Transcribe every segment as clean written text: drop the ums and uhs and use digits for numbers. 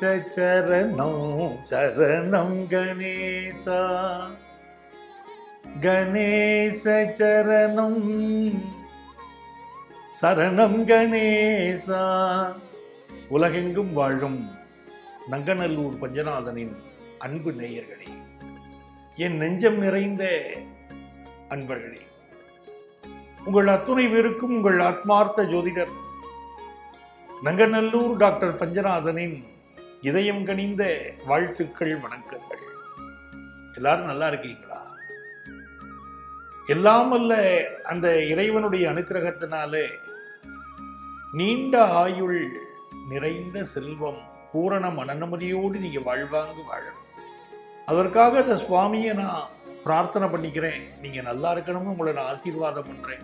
சரணம் சரணம் கணேசா, கணேச சரணம் சரணம் கணேசா. உலகெங்கும் வாழும் நங்கநல்லூர் பஞ்சநாதனின் அன்பு நேயர்களே, என் நெஞ்சம் நிறைந்த அன்பர்களே, உங்கள் அத்துணை பேருக்கும் உங்கள் ஆத்மார்த்த ஜோதிடர் நங்கநல்லூர் டாக்டர் பஞ்சநாதனின் இதயம் கனிந்த வாழ்த்துக்கள், வணக்கங்கள். எல்லாரும் நல்லா இருக்கீங்களா? எல்லாம் வல்ல அந்த இறைவனுடைய அனுக்கிரகத்தினாலே நீண்ட ஆயுள், நிறைந்த செல்வம், பூரண மனநிம்மதியோடு நீங்க வாழ்வாங்கு வாழணும். அதற்காக இந்த சுவாமியை நான் பிரார்த்தனை பண்ணிக்கிறேன். நீங்க நல்லா இருக்கணும்னு உங்களை நான் ஆசீர்வாதம் பண்றேன்.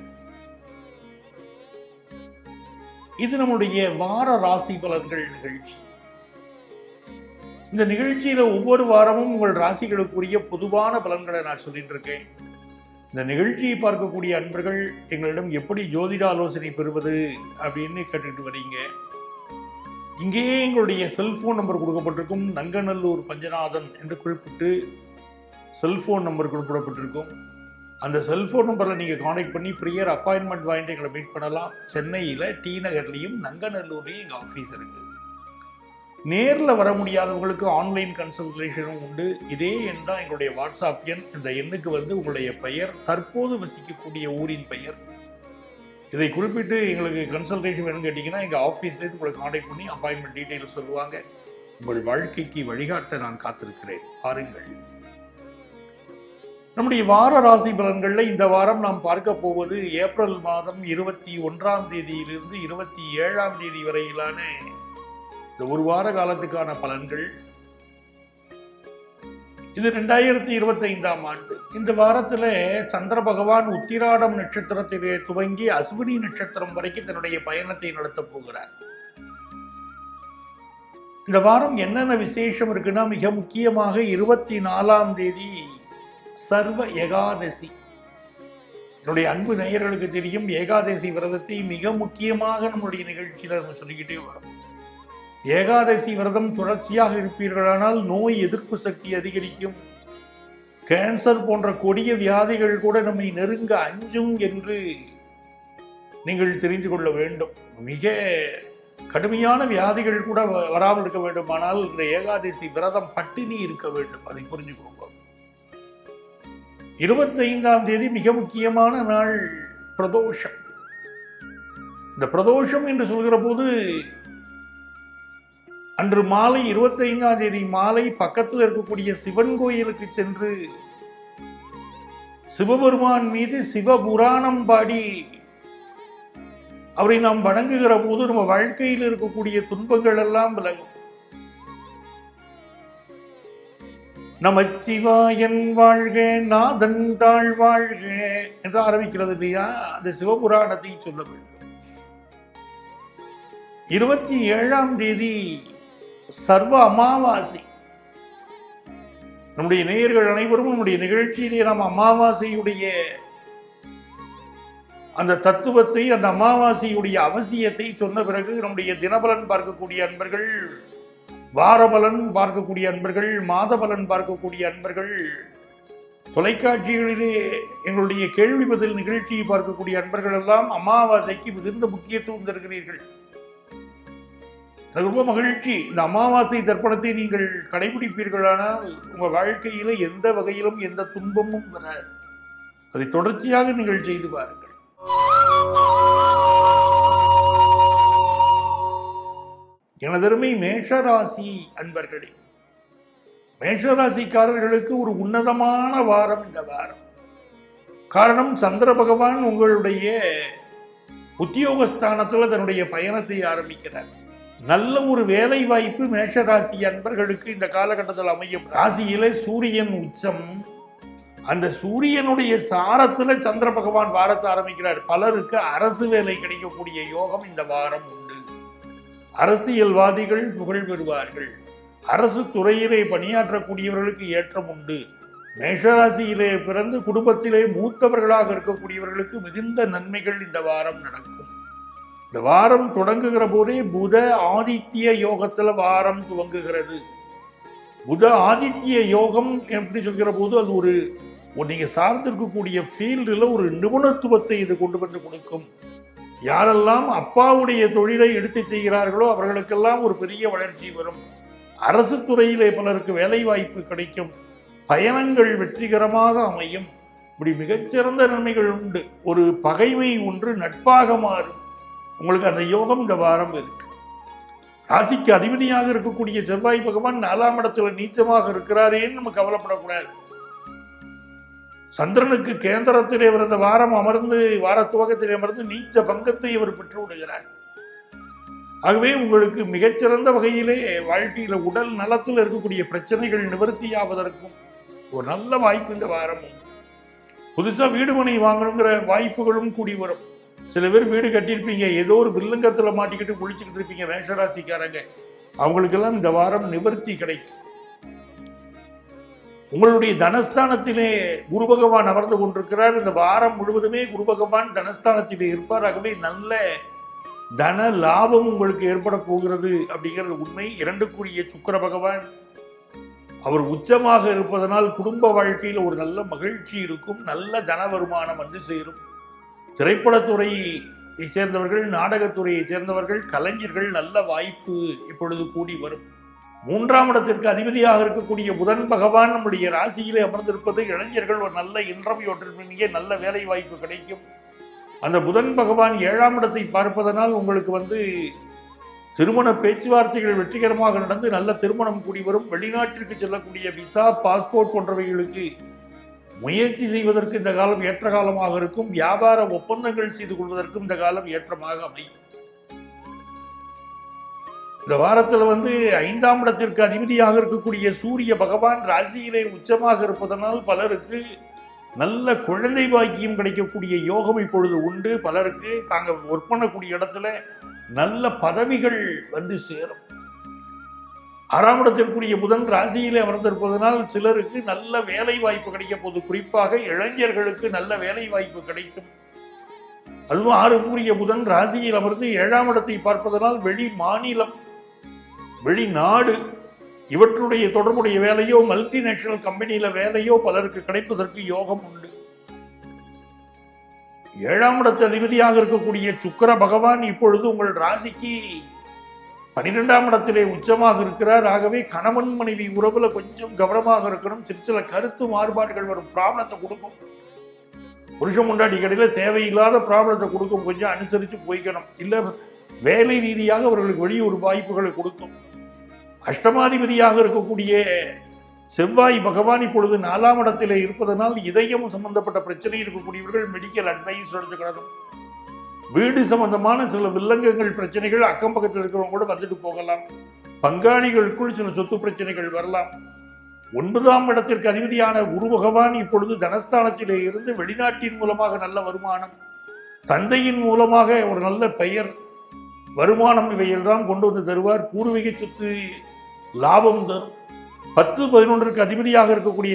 இது நம்முடைய வார ராசி பலன்கள் நிகழ்ச்சி. இந்த நிகழ்ச்சியில ஒவ்வொரு வாரமும் உங்கள் ராசிகளுக்குரிய பொதுவான பலன்களை நான் சொல்லிட்டு இருக்கேன். இந்த நிகழ்ச்சியை பார்க்கக்கூடிய அன்பர்கள் எங்களிடம் எப்படி ஜோதிட ஆலோசனை பெறுவது அப்படின்னு கேட்டுட்டு வரீங்க. இங்கேயே எங்களுடைய செல்போன் நம்பர் கொடுக்கப்பட்டிருக்கும். நங்கநல்லூர் பஞ்சநாதன் என்று குறிப்பிட்டு செல்போன் நம்பர் குறிப்பிடப்பட்டிருக்கும். அந்த செல்போன் நம்பரில் நீங்கள் கான்டாக்ட் பண்ணி ப்ரியர் அப்பாயின்மெண்ட் வாங்கிட்டு எங்களை மீட் பண்ணலாம். சென்னையில் டி நகர்லையும் நங்கநல்லூர்லையும் எங்கள் ஆஃபீஸ் இருக்குது. நேரில் வர முடியாதவங்களுக்கு ஆன்லைன் கன்சல்டேஷனும் உண்டு. இதே எண் தான் எங்களுடைய வாட்ஸ்அப் எண். இந்த எண்ணுக்கு உங்களுடைய பெயர், தற்போது வசிக்கக்கூடிய ஊரின் பெயர், இதை குறிப்பிட்டு எங்களுக்கு கன்சல்டேஷன் வேணும்னு கேட்டிங்கன்னா எங்கள் ஆஃபீஸ்லேருந்து உங்களை கான்டாக்ட் பண்ணி அப்பாயின்மெண்ட் டீட்டெயில் சொல்லுவாங்க. உங்கள் வாழ்க்கைக்கு வழிகாட்ட நான் காத்திருக்கிறேன். பாருங்கள், நம்முடைய வார ராசி பலன்களில் இந்த வாரம் நாம் பார்க்க போவது ஏப்ரல் மாதம் 21ஆம் தேதியிலிருந்து 27ஆம் தேதி வரையிலான இந்த ஒரு வார காலத்துக்கான பலன்கள். இது 2025ஆம் ஆண்டு. இந்த வாரத்தில் சந்திர பகவான் உத்திராடம் நட்சத்திரத்திலே துவங்கி அஸ்வினி நட்சத்திரம் வரைக்கும் தன்னுடைய பயணத்தை நடத்தப் போகிறார். இந்த வாரம் என்னென்ன விசேஷம் இருக்குன்னா, மிக முக்கியமாக 24ஆம் தேதி சர்வ ஏகாதசி. என்னுடைய அன்பு நேயர்களுக்கு தெரியும், ஏகாதசி விரதத்தை மிக முக்கியமாக நம்முடைய நிகழ்ச்சியில நம்ம சொல்லிக்கிட்டே வரோம். ஏகாதசி விரதம் தொடர்ச்சியாக இருப்பீர்களானால் நோய் எதிர்ப்பு சக்தி அதிகரிக்கும். கேன்சர் போன்ற கொடிய வியாதிகள் கூட நம்மை நெருங்க அஞ்சும் என்று நீங்கள் தெரிந்து கொள்ள வேண்டும். மிக கடுமையான வியாதிகள் கூட வராமல் இருக்க வேண்டுமானால் இந்த ஏகாதசி விரதம் பட்டினி இருக்க வேண்டும். அதை புரிஞ்சுக்கோங்க. 25ஆம் தேதி மிக முக்கியமான நாள், பிரதோஷம். இந்த பிரதோஷம் என்று சொல்கிற போது அன்று மாலை 25ஆம் தேதி மாலை பக்கத்தில் இருக்கக்கூடிய சிவன் கோயிலுக்கு சென்று சிவபெருமான் மீது சிவபுராணம் பாடி அவரை நாம் வணங்குகிற போது நம்ம வாழ்க்கையில் இருக்கக்கூடிய துன்பங்கள் எல்லாம் விலகும். நமச்சிவாயன் வாழ்க, நாதன் தாழ் வாழ்க என்று ஆரம்பிக்கிறது இல்லையா? அந்த சிவபுராணத்தை சொல்ல வேண்டும். 27ஆம் தேதி சர்வ அமாவாசை. நம்முடைய நேயர்கள் அனைவரும் நம்முடைய நிகழ்ச்சியிலே நாம் அமாவாசையுடைய அந்த தத்துவத்தை, அந்த அமாவாசையுடைய அவசியத்தை சொன்ன பிறகு நம்முடைய தினபலன் பார்க்கக்கூடிய அன்பர்கள், வாரபலன் பார்க்கக்கூடிய அன்பர்கள், மாத பலன் பார்க்கக்கூடிய அன்பர்கள், தொலைக்காட்சிகளிலே எங்களுடைய கேள்வி பதில் நிகழ்ச்சியை பார்க்கக்கூடிய அன்பர்கள் எல்லாம் அமாவாசைக்கு மிகுந்த முக்கியத்துவம் தருகிறீர்கள். ரொம்ப மகிழ்ச்சி. இந்த அமாவாசை தர்ப்பணத்தை நீங்கள் கடைபிடிப்பீர்களானால் உங்கள் வாழ்க்கையில எந்த வகையிலும் எந்த துன்பமும் வராது. அதை தொடர்ச்சியாக நீங்கள் செய்து பாருங்கள். எனதருமை மேஷராசி அன்பர்களே, மேஷராசிக்காரர்களுக்கு ஒரு உன்னதமான வாரம் இந்த வாரம். காரணம், சந்திர பகவான் உங்களுடைய உத்தியோகஸ்தானத்தில் தன்னுடைய பயணத்தை ஆரம்பிக்கிறார். நல்ல ஒரு வேலை வாய்ப்பு மேஷராசி அன்பர்களுக்கு இந்த காலகட்டத்தில் அமையும். ராசியில சூரியன் உச்சம். அந்த சூரியனுடைய சாரத்துல சந்திர பகவான் வாரத்தை ஆரம்பிக்கிறார். பலருக்கு அரசு வேலை கிடைக்கக்கூடிய யோகம் இந்த வாரம் உண்டு. அரசியல்வாதிகள் புகழ் பெறுவார்கள். அரசு துறையிலே பணியாற்றக்கூடியவர்களுக்கு ஏற்றம் உண்டு. மேஷராசியிலே பிறந்து குடும்பத்திலே மூத்தவர்களாக இருக்கக்கூடியவர்களுக்கு மிகுந்த நன்மைகள் இந்த வாரம் நடக்கும். இந்த வாரம் தொடங்குகிற போதே புத ஆதித்ய யோகத்துல வாரம் துவங்குகிறது. புத ஆதித்ய யோகம் எப்படி சொல்கிற போது அது ஒரு நீங்க சார்ந்திருக்கக்கூடிய ஃபீல்டில் ஒரு நிபுணத்துவத்தை இது கொண்டு வந்து கொடுக்கும். யாரெல்லாம் அப்பாவுடைய தொழிலை எடுத்து செய்கிறார்களோ அவர்களுக்கெல்லாம் ஒரு பெரிய வளர்ச்சி வரும். அரசு துறையிலே பலருக்கு வேலை வாய்ப்பு கிடைக்கும். பயணங்கள் வெற்றிகரமாக அமையும். இப்படி மிகச்சிறந்த நன்மைகள் உண்டு. ஒரு பகைமை ஒன்று நட்பாக மாறும். உங்களுக்கு அந்த யோகம் இந்த வாரம் இருக்கு. ராசிக்கு அதிபதியாக இருக்கக்கூடிய செவ்வாய் பகவான் 4ஆம் இடத்துல நீச்சமாக இருக்கிறாரேன்னு நம்ம கவலைப்படக்கூடாது. சந்திரனுக்கு கேந்திரத்திலே இருந்த வாரம் அமர்ந்து வார துவக்கத்திலே அமர்ந்து நீச்ச பங்கத்தை இவர் பெற்று விடுகிறார். ஆகவே உங்களுக்கு மிகச்சிறந்த வகையிலே வாழ்க்கையில உடல் நலத்தில் இருக்கக்கூடிய பிரச்சனைகள் நிவர்த்தியாவதற்கும் ஒரு நல்ல வாய்ப்பு இந்த வாரம். புதுசா வீடு மனை வாங்கணுங்கிற வாய்ப்புகளும் கூடி வரும். சில பேர் வீடு கட்டியிருப்பீங்க, ஏதோ ஒரு வில்லங்கத்துல மாட்டிக்கிட்டு குளிச்சுக்கிட்டு இருப்பீங்க மேஷராசிக்காரங்க. அவங்களுக்கெல்லாம் இந்த வாரம் நிவர்த்தி கிடைக்கும். உங்களுடைய தனஸ்தானத்திலே குரு பகவான் அமர்ந்து கொண்டிருக்கிறார். இந்த வாரம் முழுவதுமே குரு பகவான் தனஸ்தானத்திலே இருப்பார். ஆகவே நல்ல தன லாபம் உங்களுக்கு ஏற்பட போகிறது அப்படிங்கிறது உண்மை. 2க்குரிய சுக்கிர பகவான் அவர் உச்சமாக இருப்பதனால் குடும்ப வாழ்க்கையில் ஒரு நல்ல மகிழ்ச்சி இருக்கும். நல்ல தன வருமானம் வந்து சேரும். திரைப்படத்துறையை சேர்ந்தவர்கள், நாடகத்துறையை சேர்ந்தவர்கள், கலைஞர்கள் நல்ல வாய்ப்பு இப்பொழுது கூடி வரும். 3ஆம் இடத்திற்கு அதிபதியாக இருக்கக்கூடிய புதன் பகவான் நம்முடைய ராசியிலே அமர்ந்திருப்பது இளைஞர்கள் ஒரு நல்ல இன்டர்வியூ அட்டெண்ட் நல்ல வேலை வாய்ப்பு கிடைக்கும். அந்த புதன் பகவான் 7ஆம் இடத்தை பார்ப்பதனால் உங்களுக்கு திருமண பேச்சுவார்த்தைகள் வெற்றிகரமாக நடந்து நல்ல திருமணம் கூடி வரும். வெளிநாட்டிற்கு செல்லக்கூடிய விசா, பாஸ்போர்ட் போன்றவைகளுக்கு முயற்சி செய்வதற்கு இந்த காலம் ஏற்ற காலமாக இருக்கும். வியாபார ஒப்பந்தங்கள் செய்து கொள்வதற்கும் இந்த காலம் ஏற்றமாக அமையும். இந்த வாரத்தில் 5ஆம் இடத்திற்கு அதிபதியாக இருக்கக்கூடிய சூரிய பகவான் ராசியிலே உச்சமாக இருப்பதனால் பலருக்கு நல்ல குழந்தை பாக்கியம் கிடைக்கக்கூடிய யோகம் இப்பொழுது உண்டு. பலருக்கு தாங்க ஒர்க் பண்ணக்கூடிய இடத்துல நல்ல பதவிகள் வந்து சேரும். 6ஆம் இடத்திற்குரிய புதன் ராசியிலே அமர்ந்திருப்பதனால் சிலருக்கு நல்ல வேலை வாய்ப்பு கிடைக்க போது. குறிப்பாக இளைஞர்களுக்கு நல்ல வேலை வாய்ப்பு கிடைக்கும். அதுவும் 6க்குரிய புதன் ராசியில் அமர்ந்து 7ஆம் இடத்தை பார்ப்பதனால் வெளி மாநிலம், வெளிநாடு இவற்றுடைய தொடர்புடைய வேலையோ, மல்டிநேஷனல் கம்பெனியில வேலையோ பலருக்கு கிடைப்பதற்கு யோகம் உண்டு. 7ஆம் இடத்து அதிபதியாக இருக்கக்கூடிய சுக்கிர பகவான் இப்பொழுது உங்கள் ராசிக்கு 12ஆம் இடத்திலே உச்சமாக இருக்கிறார். ஆகவே கணவன் மனைவி உறவுல கொஞ்சம் கவனமாக இருக்கணும். சில கருத்து மாறுபாடுகள் வரும், ப்ராப்ளத்தை கொடுக்கும். புருஷன் முண்டாட்டி கடையில தேவையில்லாத ப்ராப்ளத்தை கொடுக்கும். கொஞ்சம் அனுசரித்து போய்க்கணும். இல்ல வேலை ரீதியாக அவர்களுக்கு வெளியூர் வாய்ப்புகளை கொடுக்கும். அஷ்டமாதிபதியாக இருக்கக்கூடிய செவ்வாய் பகவான் இப்பொழுது 4ஆம் இடத்திலே இருப்பதனால் இதயம் சம்பந்தப்பட்ட பிரச்சனை இருக்கக்கூடியவர்கள் மெடிக்கல் அட்வைஸ் எடுத்துக்கணும். வீடு சம்பந்தமான சில வில்லங்கங்கள் பிரச்சனைகள் அக்கம் பக்கத்தில் இருக்கிறவங்க கூட வந்துட்டு போகலாம். பங்காளிகளுக்குள் சில சொத்து பிரச்சனைகள் வரலாம். 9ஆம் இடத்திற்கு அதிபதியான குரு பகவான் இப்பொழுது தனஸ்தானத்திலே இருந்து வெளிநாட்டின் மூலமாக நல்ல வருமானம், தந்தையின் மூலமாக ஒரு நல்ல பெயர், வருமானம் இவையெல்லாம் கொண்டு வந்து தருவார். பூர்வீக சொத்து லாபம் தரும். 10-11ற்கு அதிபதியாக இருக்கக்கூடிய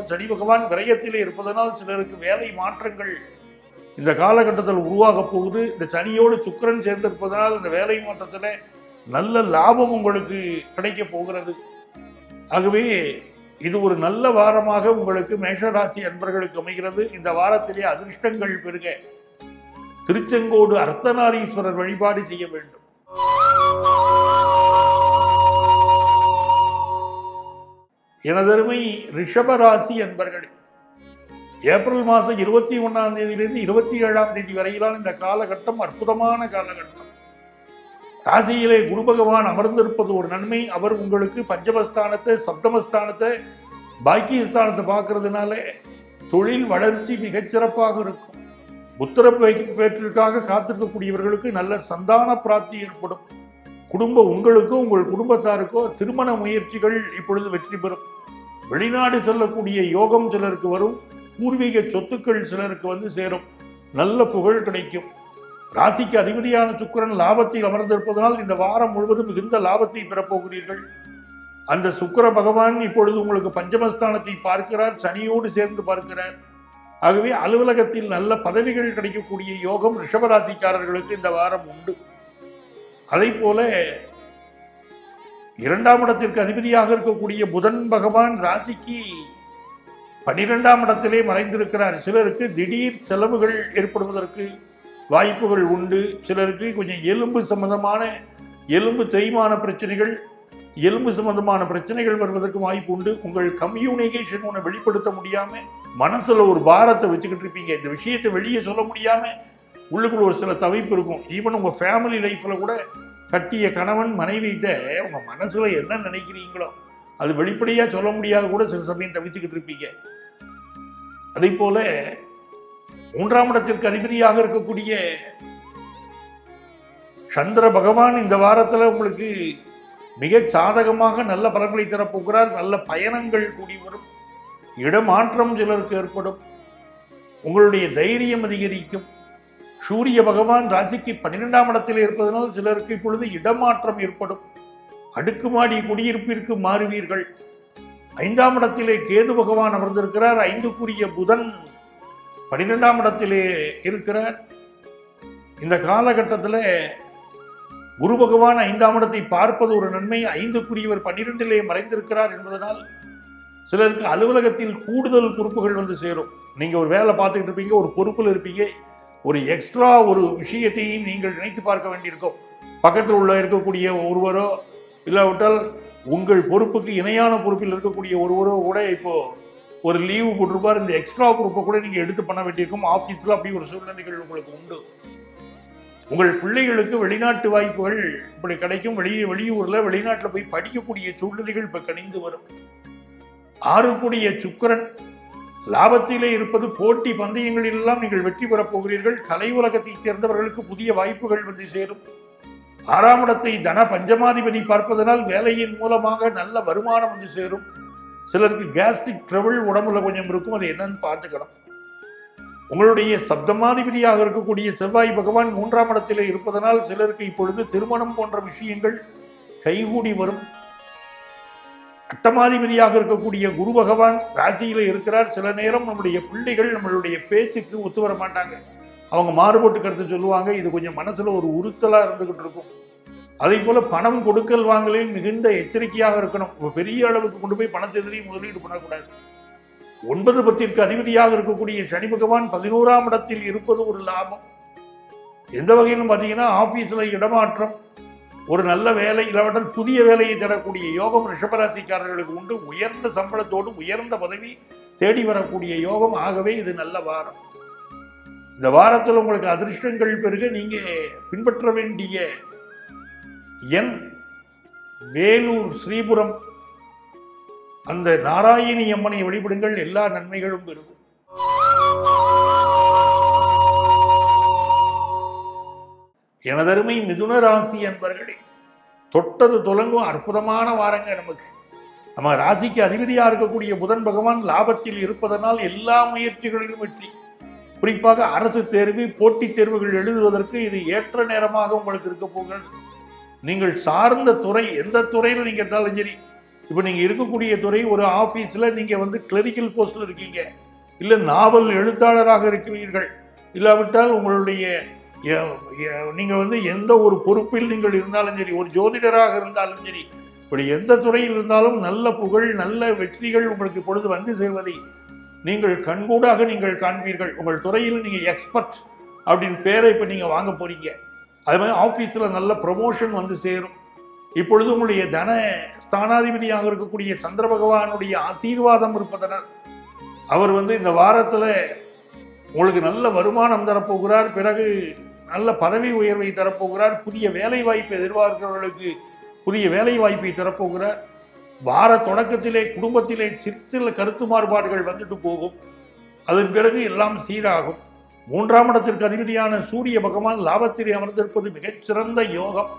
சனி பகவான் விரயத்திலே இருப்பதனால் சிலருக்கு வேலை மாற்றங்கள் இந்த காலகட்டத்தில் உருவாக போகுது. இந்த சனியோடு சுக்கிரன் சேர்ந்திருப்பதனால் இந்த வேலை மாற்றத்தில் நல்ல லாபம் உங்களுக்கு கிடைக்க போகிறது. ஆகவே இது ஒரு நல்ல வாரமாக உங்களுக்கு மேஷராசி அன்பர்களுக்கு அமைகிறது. இந்த வாரத்திலே அதிர்ஷ்டங்கள் பெருக திருச்செங்கோடு அர்த்தநாரீஸ்வரர் வழிபாடு செய்ய வேண்டும். எனதருமை ரிஷபராசி அன்பர்களே, ஏப்ரல் மாதம் 21ஆம் தேதியிலிருந்து 27ஆம் தேதி வரையிலான இந்த காலகட்டம் அற்புதமான காலகட்டம். ராசியிலே குரு பகவான் அமர்ந்திருப்பது ஒரு நன்மை. அவர் உங்களுக்கு பஞ்சமஸ்தானத்தை, சப்தமஸ்தானத்தை, பாக்கியஸ்தானத்தை பார்க்கறதுனால தொழில் வளர்ச்சி மிகச்சிறப்பாக இருக்கும். புத்திர பேற்றிற்காக காத்திருக்கக்கூடியவர்களுக்கு நல்ல சந்தான பிராப்தி ஏற்படும். உங்களுக்கோ உங்கள் குடும்பத்தாருக்கோ திருமண முயற்சிகள் இப்பொழுது வெற்றி பெறும். வெளிநாடு செல்லக்கூடிய யோகம் சிலருக்கு வரும். பூர்வீக சொத்துக்கள் சிலருக்கு சேரும். நல்ல புகழ் கிடைக்கும். ராசிக்கு அதிபதியான சுக்கிரன் லாபத்தில் அமர்ந்திருப்பதனால் இந்த வாரம் முழுவதும் மிகுந்த லாபத்தை பெறப்போகிறீர்கள். அந்த சுக்கிர பகவான் இப்பொழுது உங்களுக்கு பஞ்சமஸ்தானத்தை பார்க்கிறார், சனியோடு சேர்ந்து பார்க்கிறார். ஆகவே அலுவலகத்தில் நல்ல பதவிகள் கிடைக்கக்கூடிய யோகம் ரிஷபராசிக்காரர்களுக்கு இந்த வாரம் உண்டு. அதை போல 2ஆம் இடத்திற்கு அதிபதியாக இருக்கக்கூடிய புதன் பகவான் ராசிக்கு 12ஆம் இடத்திலே மறைந்திருக்கிறார். சிலருக்கு திடீர் செலவுகள் ஏற்படுவதற்கு வாய்ப்புகள் உண்டு. சிலருக்கு கொஞ்சம் எலும்பு தேய்மான பிரச்சனைகள், எலும்பு சம்பந்தமான பிரச்சனைகள் வருவதற்கு வாய்ப்பு உண்டு. உங்கள் கம்யூனிகேஷன் ஒன்று வெளிப்படுத்த முடியாம மனசுல ஒரு பாரத்தை வச்சுக்கிட்டு இருப்பீங்க. இந்த விஷயத்தை வெளியே சொல்ல முடியாம உள்ளுக்குள்ள ஒரு சில தவிப்பு இருக்கும். ஈவன் உங்க ஃபேமிலி லைஃப்ல கூட கட்டிய கணவன் மனைவிட்ட உங்க மனசுல என்ன நினைக்கிறீங்களோ அது வெளிப்படையா சொல்ல முடியாத கூட சில சமயம் தவிச்சுக்கிட்டு இருப்பீங்க. அதே போல 3ஆம் இடத்திற்கு அதிபதியாக இருக்கக்கூடிய சந்திர பகவான் இந்த வாரத்தில் உங்களுக்கு மிக சாதகமாக நல்ல பலன்களை தரப்போகிறார். நல்ல பயணங்கள் கூடி வரும். இடமாற்றம் சிலருக்கு ஏற்படும். உங்களுடைய தைரியம் அதிகரிக்கும். சூரிய பகவான் ராசிக்கு 12ஆம் இடத்தில் இருப்பதனால் சிலருக்கு இப்பொழுது இடமாற்றம் ஏற்படும். அடுக்குமாடி குடியிருப்பிற்கு மாறுவீர்கள். 5ஆம் இடத்திலே கேது பகவான் அமர்ந்திருக்கிறார். 5க்குரிய புதன் 12ஆம் இடத்திலே இருக்கிறார். இந்த காலகட்டத்தில் குரு பகவான் 5ஆம் இடத்தை பார்ப்பது ஒரு நன்மை. 5க்குரியவர் 12லே மறைந்திருக்கிறார் என்பதனால் சிலருக்கு அலுவலகத்தில் கூடுதல் பொறுப்புகள் வந்து சேரும். நீங்க ஒரு வேலை பார்த்துக்கிட்டு இருப்பீங்க, ஒரு பொறுப்பில் இருப்பீங்க, ஒரு எக்ஸ்ட்ரா ஒரு விஷயத்தையும் நீங்கள் நினைத்து பார்க்க வேண்டியிருக்கும். பக்கத்தில் இருக்கக்கூடிய ஒருவரோ இல்லாவிட்டால் உங்கள் பொறுப்புக்கு இணையான பொறுப்பில் இருக்கக்கூடிய ஒருவரோ கூட இப்போ ஒரு லீவு போட்டிருப்பார். இந்த எக்ஸ்ட்ரா பொறுப்பை கூட நீங்க எடுத்து பண்ண வேண்டியிருக்கும். ஆஃபீஸில் அப்படி ஒரு சூழ்நிலைகள் உங்களுக்கு உண்டு. உங்கள் பிள்ளைகளுக்கு வெளிநாட்டு வாய்ப்புகள் இப்படி கிடைக்கும். வெளியூர்ல வெளிநாட்டில் போய் படிக்கக்கூடிய சூழ்நிலைகள் இப்ப கணிந்து வரும். 6க்குரிய சுக்கிரன் லாபத்திலே இருப்பது. போட்டி பந்தயங்களில் எல்லாம் நீங்கள் வெற்றி பெறப் போகிறீர்கள். கலை உலகத்தைச் சேர்ந்தவர்களுக்கு புதிய வாய்ப்புகள் வந்து சேரும். 6ஆம் இடத்தை தன பஞ்சமாதிபதி பார்ப்பதனால் வேலையின் மூலமாக நல்ல வருமானம் வந்து சேரும். சிலருக்கு கேஸ்ட்ரிக் ட்ரபிள் உடம்புல கொஞ்சம் இருக்கும். அது என்னன்னு பார்த்துக்கணும். உங்களுடைய சப்தமாதிபதியாக இருக்கக்கூடிய செவ்வாய் பகவான் 3ஆம் இடத்திலே இருப்பதனால் சிலருக்கு இப்பொழுது திருமணம் போன்ற விஷயங்கள் கைகூடி வரும். 8ஆதிபதியாக இருக்கக்கூடிய குரு பகவான் ராசியில இருக்கிறார். சில நேரம் நம்முடைய பிள்ளைகள் நம்மளுடைய பேச்சுக்கு ஒத்து வர மாட்டாங்க. அவங்க மாறுபட்டு கருத்து சொல்லுவாங்க. இது கொஞ்சம் மனசுல ஒரு உறுத்தலா இருந்துகிட்டு இருக்கும். அதே போல பணம் கொடுக்கல் வாங்கலில் மிகுந்த எச்சரிக்கையாக இருக்கணும். பெரிய அளவுக்கு கொண்டு போய் பணத்தை எதிரையும் முதலீடு பண்ணக்கூடாது. 9 பத்திற்கு அதிபதியாக இருக்கக்கூடிய சனி பகவான் 11ஆம் இடத்தில் இருப்பது ஒரு லாபம். எந்த வகையிலும் பார்த்தீங்கன்னா ஆபீஸ்ல இடமாற்றம், ஒரு நல்ல வேலை இல்லாவிட்டால் புதிய வேலையை தரக்கூடிய யோகம் ரிஷபராசிக்காரர்களுக்கு உண்டு. உயர்ந்த சம்பளத்தோடு உயர்ந்த பதவி தேடி வரக்கூடிய யோகம். ஆகவே இது நல்ல வாரம். இந்த வாரத்தில் உங்களுக்கு அதிர்ஷ்டங்கள் பெருக நீங்க பின்பற்ற வேண்டிய எண் வேலூர் ஸ்ரீபுரம் அந்த நாராயணி அம்மனை வழிபடுங்கள். எல்லா நன்மைகளும் பெருகும். எனதருமை மிதுன ராசி அன்பர்களே, தொட்டது தொடங்கும் அற்புதமான வாரங்க நமக்கு. நம்ம ராசிக்கு அதிபதியாக இருக்கக்கூடிய புதன் பகவான் லாபத்தில் இருப்பதனால் எல்லா முயற்சிகளிலும் வெற்றி. குறிப்பாக அரசு தேர்வு, போட்டித் தேர்வுகள் எழுதுவதற்கு இது ஏற்ற நேரமாக உங்களுக்கு இருக்க போகிறது. நீங்கள் சார்ந்த துறை, எந்த துறையில் நீங்க இருந்தாலும் சரி, இப்போ நீங்க இருக்கக்கூடிய துறை ஒரு ஆபீஸ்ல நீங்க கிளரிக்கல் போஸ்ட்ல இருக்கீங்க, இல்ல நாவல் எழுத்தாளராக இருக்கிறீர்கள், இல்லாவிட்டால் உங்களுடைய நீங்க எந்த ஒரு பொறுப்பில் நீங்கள் இருந்தாலும் சரி, ஒரு ஜோதிடராக இருந்தாலும் சரி, இப்படி எந்த துறையில் இருந்தாலும் நல்ல புகழ், நல்ல வெற்றிகள் உங்களுக்கு இப்பொழுது வந்து சேர்வதை நீங்கள் கண்கூடாக நீங்கள் காண்பீர்கள். உங்கள் துறையில் நீங்க எக்ஸ்பர்ட் அப்படின்னு பேரை இப்ப நீங்க வாங்க போறீங்க. அது மாதிரி ஆபீஸ்ல நல்ல ப்ரமோஷன் வந்து சேரும். இப்பொழுது உங்களுடைய தன ஸ்தானாதிபதியாக இருக்கக்கூடிய சந்திர பகவானுடைய ஆசீர்வாதம் இருப்பதனால் அவர் இந்த வாரத்துல உங்களுக்கு நல்ல வருமானம் தரப்போகிறார். பிறகு நல்ல பதவி உயர்வை தரப்போகிறார். புதிய வேலை வாய்ப்பை எதிர்பார்க்கிறவர்களுக்கு புதிய வேலை வாய்ப்பை தரப்போகிறார். வார தொடக்கத்திலே குடும்பத்திலே சில கருத்து மாறுபாடுகள் வந்துட்டு போகும். அதன் பிறகு எல்லாம் சீராகும். 3ஆம் இடத்திற்கு அதிபதியான சூரிய பகவான் லாபத்திலே அமர்ந்திருப்பது மிகச்சிறந்த யோகம்.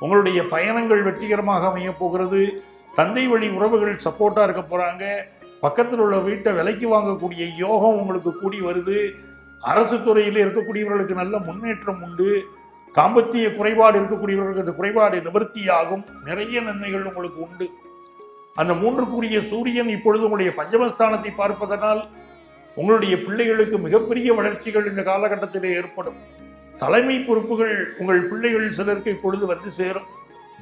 உங்களுடைய பயணங்கள் வெற்றிகரமாக அமைய போகிறது. தந்தை வழி உறவுகள் சப்போர்ட்டா இருக்க போறாங்க. பக்கத்தில் உள்ள வீட்டை விலைக்கு வாங்கக்கூடிய யோகம் உங்களுக்கு கூடி வருது. அரசு துறையில் இருக்கக்கூடியவர்களுக்கு நல்ல முன்னேற்றம் உண்டு. தாம்பத்திய குறைபாடு இருக்கக்கூடியவர்களுக்கு அந்த குறைபாடு நிவர்த்தியாகும். நிறைய நன்மைகள் உங்களுக்கு உண்டு. அந்த 3க்குரிய சூரியன் இப்பொழுது உங்களுடைய பஞ்சமஸ்தானத்தை பார்ப்பதனால் உங்களுடைய பிள்ளைகளுக்கு மிகப்பெரிய வளர்ச்சிகள் இந்த காலகட்டத்திலே ஏற்படும். தலைமை பொறுப்புகள் உங்கள் பிள்ளைகள் சிலருக்கு இப்பொழுது வந்து சேரும்.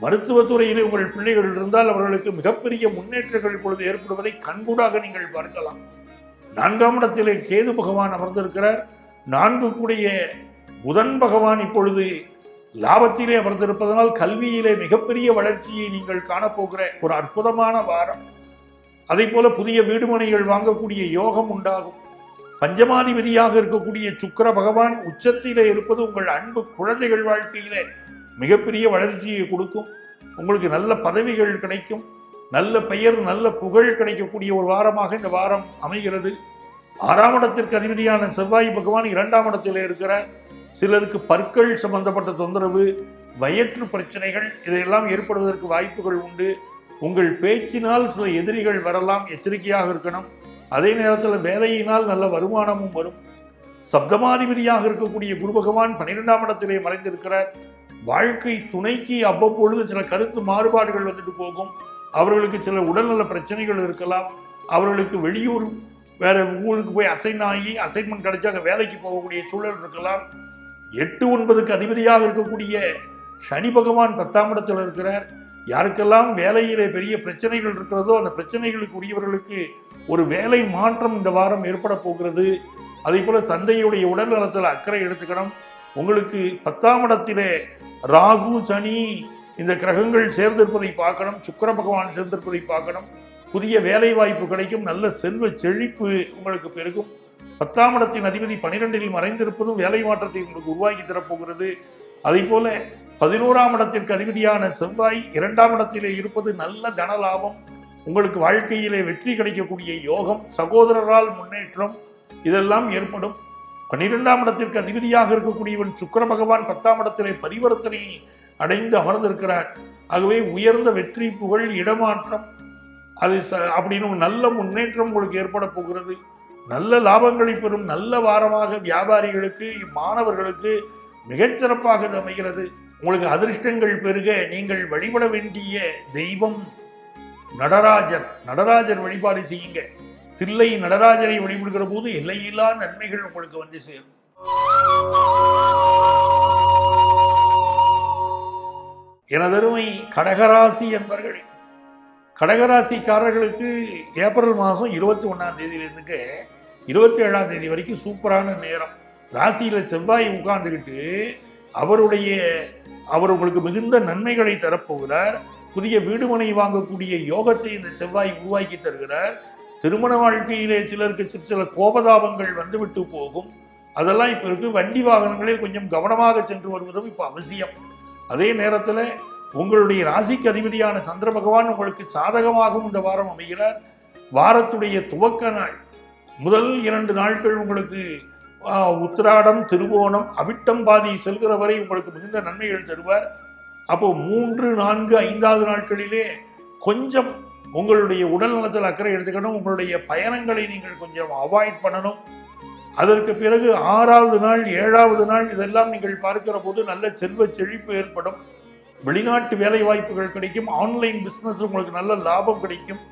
மருத்துவத்துறையிலே உங்கள் பிள்ளைகள் இருந்தால் அவர்களுக்கு மிகப்பெரிய முன்னேற்றங்கள் இப்பொழுது ஏற்படுவதை கண்கூடாக நீங்கள் பார்க்கலாம். 4ஆம் இடத்திலே கேது பகவான் அமர்ந்திருக்கிறார். 4 கூடிய புதன் பகவான் இப்பொழுது லாபத்திலே அமர்ந்திருப்பதனால் கல்வியிலே மிகப்பெரிய வளர்ச்சியை நீங்கள் காணப்போகிற ஒரு அற்புதமான வாரம். அதே போல புதிய வீடுமனைகள் வாங்கக்கூடிய யோகம் உண்டாகும். பஞ்சமாதிபதியாக இருக்கக்கூடிய சுக்கிர பகவான் உச்சத்திலே இருப்பது உங்கள் அன்பு குழந்தைகள் வாழ்க்கையிலே மிகப்பெரிய வளர்ச்சியை கொடுக்கும். உங்களுக்கு நல்ல பதவிகள் கிடைக்கும், நல்ல பெயர் நல்ல புகழ் கிடைக்கக்கூடிய ஒரு வாரமாக இந்த வாரம் அமைகிறது. 6ஆம் இடத்திற்கு அதிபதியான செவ்வாய் பகவான் 2ஆம் இடத்திலே இருக்கிறார். சிலருக்கு பற்கள் சம்பந்தப்பட்ட தொந்தரவு, வயிற்று பிரச்சனைகள் இதையெல்லாம் ஏற்படுவதற்கு வாய்ப்புகள் உண்டு. உங்கள் பேச்சினால் சில எதிரிகள் வரலாம், எச்சரிக்கையாக இருக்கணும். அதே நேரத்தில் வேலையினால் நல்ல வருமானமும் வரும். சப்தமாதிபதியாக இருக்கக்கூடிய குரு பகவான் 12ஆம் இடத்திலே மறைந்திருக்கிறார். வாழ்க்கை துணைக்கு அவ்வப்பொழுது சில கருத்து மாறுபாடுகள் வந்துட்டு போகும். அவர்களுக்கு சில உடல்நல பிரச்சனைகள் இருக்கலாம். அவர்களுக்கு வெளியூர் வேற ஊருக்கு போய் அசைன்மெண்ட் கிடைச்சா அங்கே வேலைக்கு போகக்கூடிய சூழல் இருக்கலாம். 8, 9க்கு அதிபதியாக இருக்கக்கூடிய சனி பகவான் 10ஆம் இடத்தில் இருக்கிறார். யாருக்கெல்லாம் வேலையிலே பெரிய பிரச்சனைகள் இருக்கிறதோ அந்த பிரச்சனைகளுக்கு உரியவர்களுக்கு ஒரு வேலை மாற்றம் இந்த வாரம் ஏற்பட போகிறது. அதே போல தந்தையுடைய உடல் நலத்தில் அக்கறை எடுத்துக்கணும். உங்களுக்கு 10ஆம் இடத்திலே ராகு சனி இந்த கிரகங்கள் சேர்ந்திருப்பதை பார்க்கணும். சுக்கிர பகவான் சேர்ந்திருப்பதை பார்க்கணும். புதிய வேலை வாய்ப்பு கிடைக்கும், நல்ல செல்வ செழிப்பு உங்களுக்கு பெருகும். 10ஆம் இடத்தின் அதிபதி 12இல் மறைந்திருப்பதும் வேலை மாற்றத்தை உங்களுக்கு உருவாக்கி தரப்போகிறது. அதே போல 11ஆம் இடத்திற்கு அதிபதியான செவ்வாய் 2ஆம் இடத்திலே இருப்பது நல்ல தன லாபம், உங்களுக்கு வாழ்க்கையிலே வெற்றி கிடைக்கக்கூடிய யோகம், சகோதரரால் முன்னேற்றம் இதெல்லாம் ஏற்படும். 12ஆம் இடத்திற்கு அதிபதியாக இருக்கக்கூடியவன் சுக்கிர பகவான் 10ஆம் இடத்திலே பரிவர்த்தனை அடைந்து அமர்ந்திருக்கிறார். ஆகவே உயர்ந்த வெற்றி புகழ் இடமாற்றம் அது அப்படின்னு நல்ல முன்னேற்றம் உங்களுக்கு ஏற்பட போகிறது. நல்ல லாபங்களை பெறும் நல்ல வாரமாக வியாபாரிகளுக்கு மாணவர்களுக்கு மிகச்சிறப்பாக இது அமைகிறது. உங்களுக்கு அதிர்ஷ்டங்கள் பெருக நீங்கள் வழிபட வேண்டிய தெய்வம் நடராஜர். நடராஜர் வழிபாடு செய்யுங்க. தில்லை நடராஜரை வழிபடுகிற போது எல்லையில்லா நன்மைகள் உங்களுக்கு வந்து சேரும். எனதருமை கடகராசி என்பர்கள், கடகராசிக்காரர்களுக்கு ஏப்ரல் மாதம் 21ஆம் தேதியிலிருந்து 27ஆம் தேதி வரைக்கும் சூப்பரான நேரம். ராசியில் செவ்வாய் உட்கார்ந்துக்கிட்டு அவர் உங்களுக்கு மிகுந்த நன்மைகளை தரப்போகிறார். புதிய வீடுமனை வாங்கக்கூடிய யோகத்தை இந்த செவ்வாய் உருவாக்கி தருகிறார். திருமண வாழ்க்கையிலே சிலருக்கு சில கோபதாபங்கள் வந்துவிட்டு போகும். அதெல்லாம் இப்போ இருக்கு. வண்டி வாகனங்களில் கொஞ்சம் கவனமாக சென்று வருவதும் இப்போ அவசியம். அதே நேரத்தில் உங்களுடைய ராசிக்கு அதிபதியான சந்திர பகவான் உங்களுக்கு சாதகமாகவும் இந்த வாரம் அமைகிறார். வாரத்துடைய துவக்க நாள் முதல் 2 நாட்கள் உங்களுக்கு உத்திராடம், திருவோணம், அவிட்டம் பாதி செல்கிற வரை உங்களுக்கு மிகுந்த நன்மைகள் தருவார். அப்போ 3, 4, 5வது நாட்களிலே கொஞ்சம் உங்களுடைய உடல் நலத்தில் அக்கறை எடுத்துக்கணும். உங்களுடைய பயணங்களை நீங்கள் கொஞ்சம் அவாய்ட் பண்ணணும். அதற்கு பிறகு 6வது நாள், 7வது நாள் இதெல்லாம் நீங்கள் பார்க்கிற போது நல்ல செல்வ செழிப்பு ஏற்படும். வெளிநாட்டு வேலை வாய்ப்புகள் கிடைக்கும். ஆன்லைன் பிஸ்னஸ் உங்களுக்கு நல்ல லாபம் கிடைக்கும்.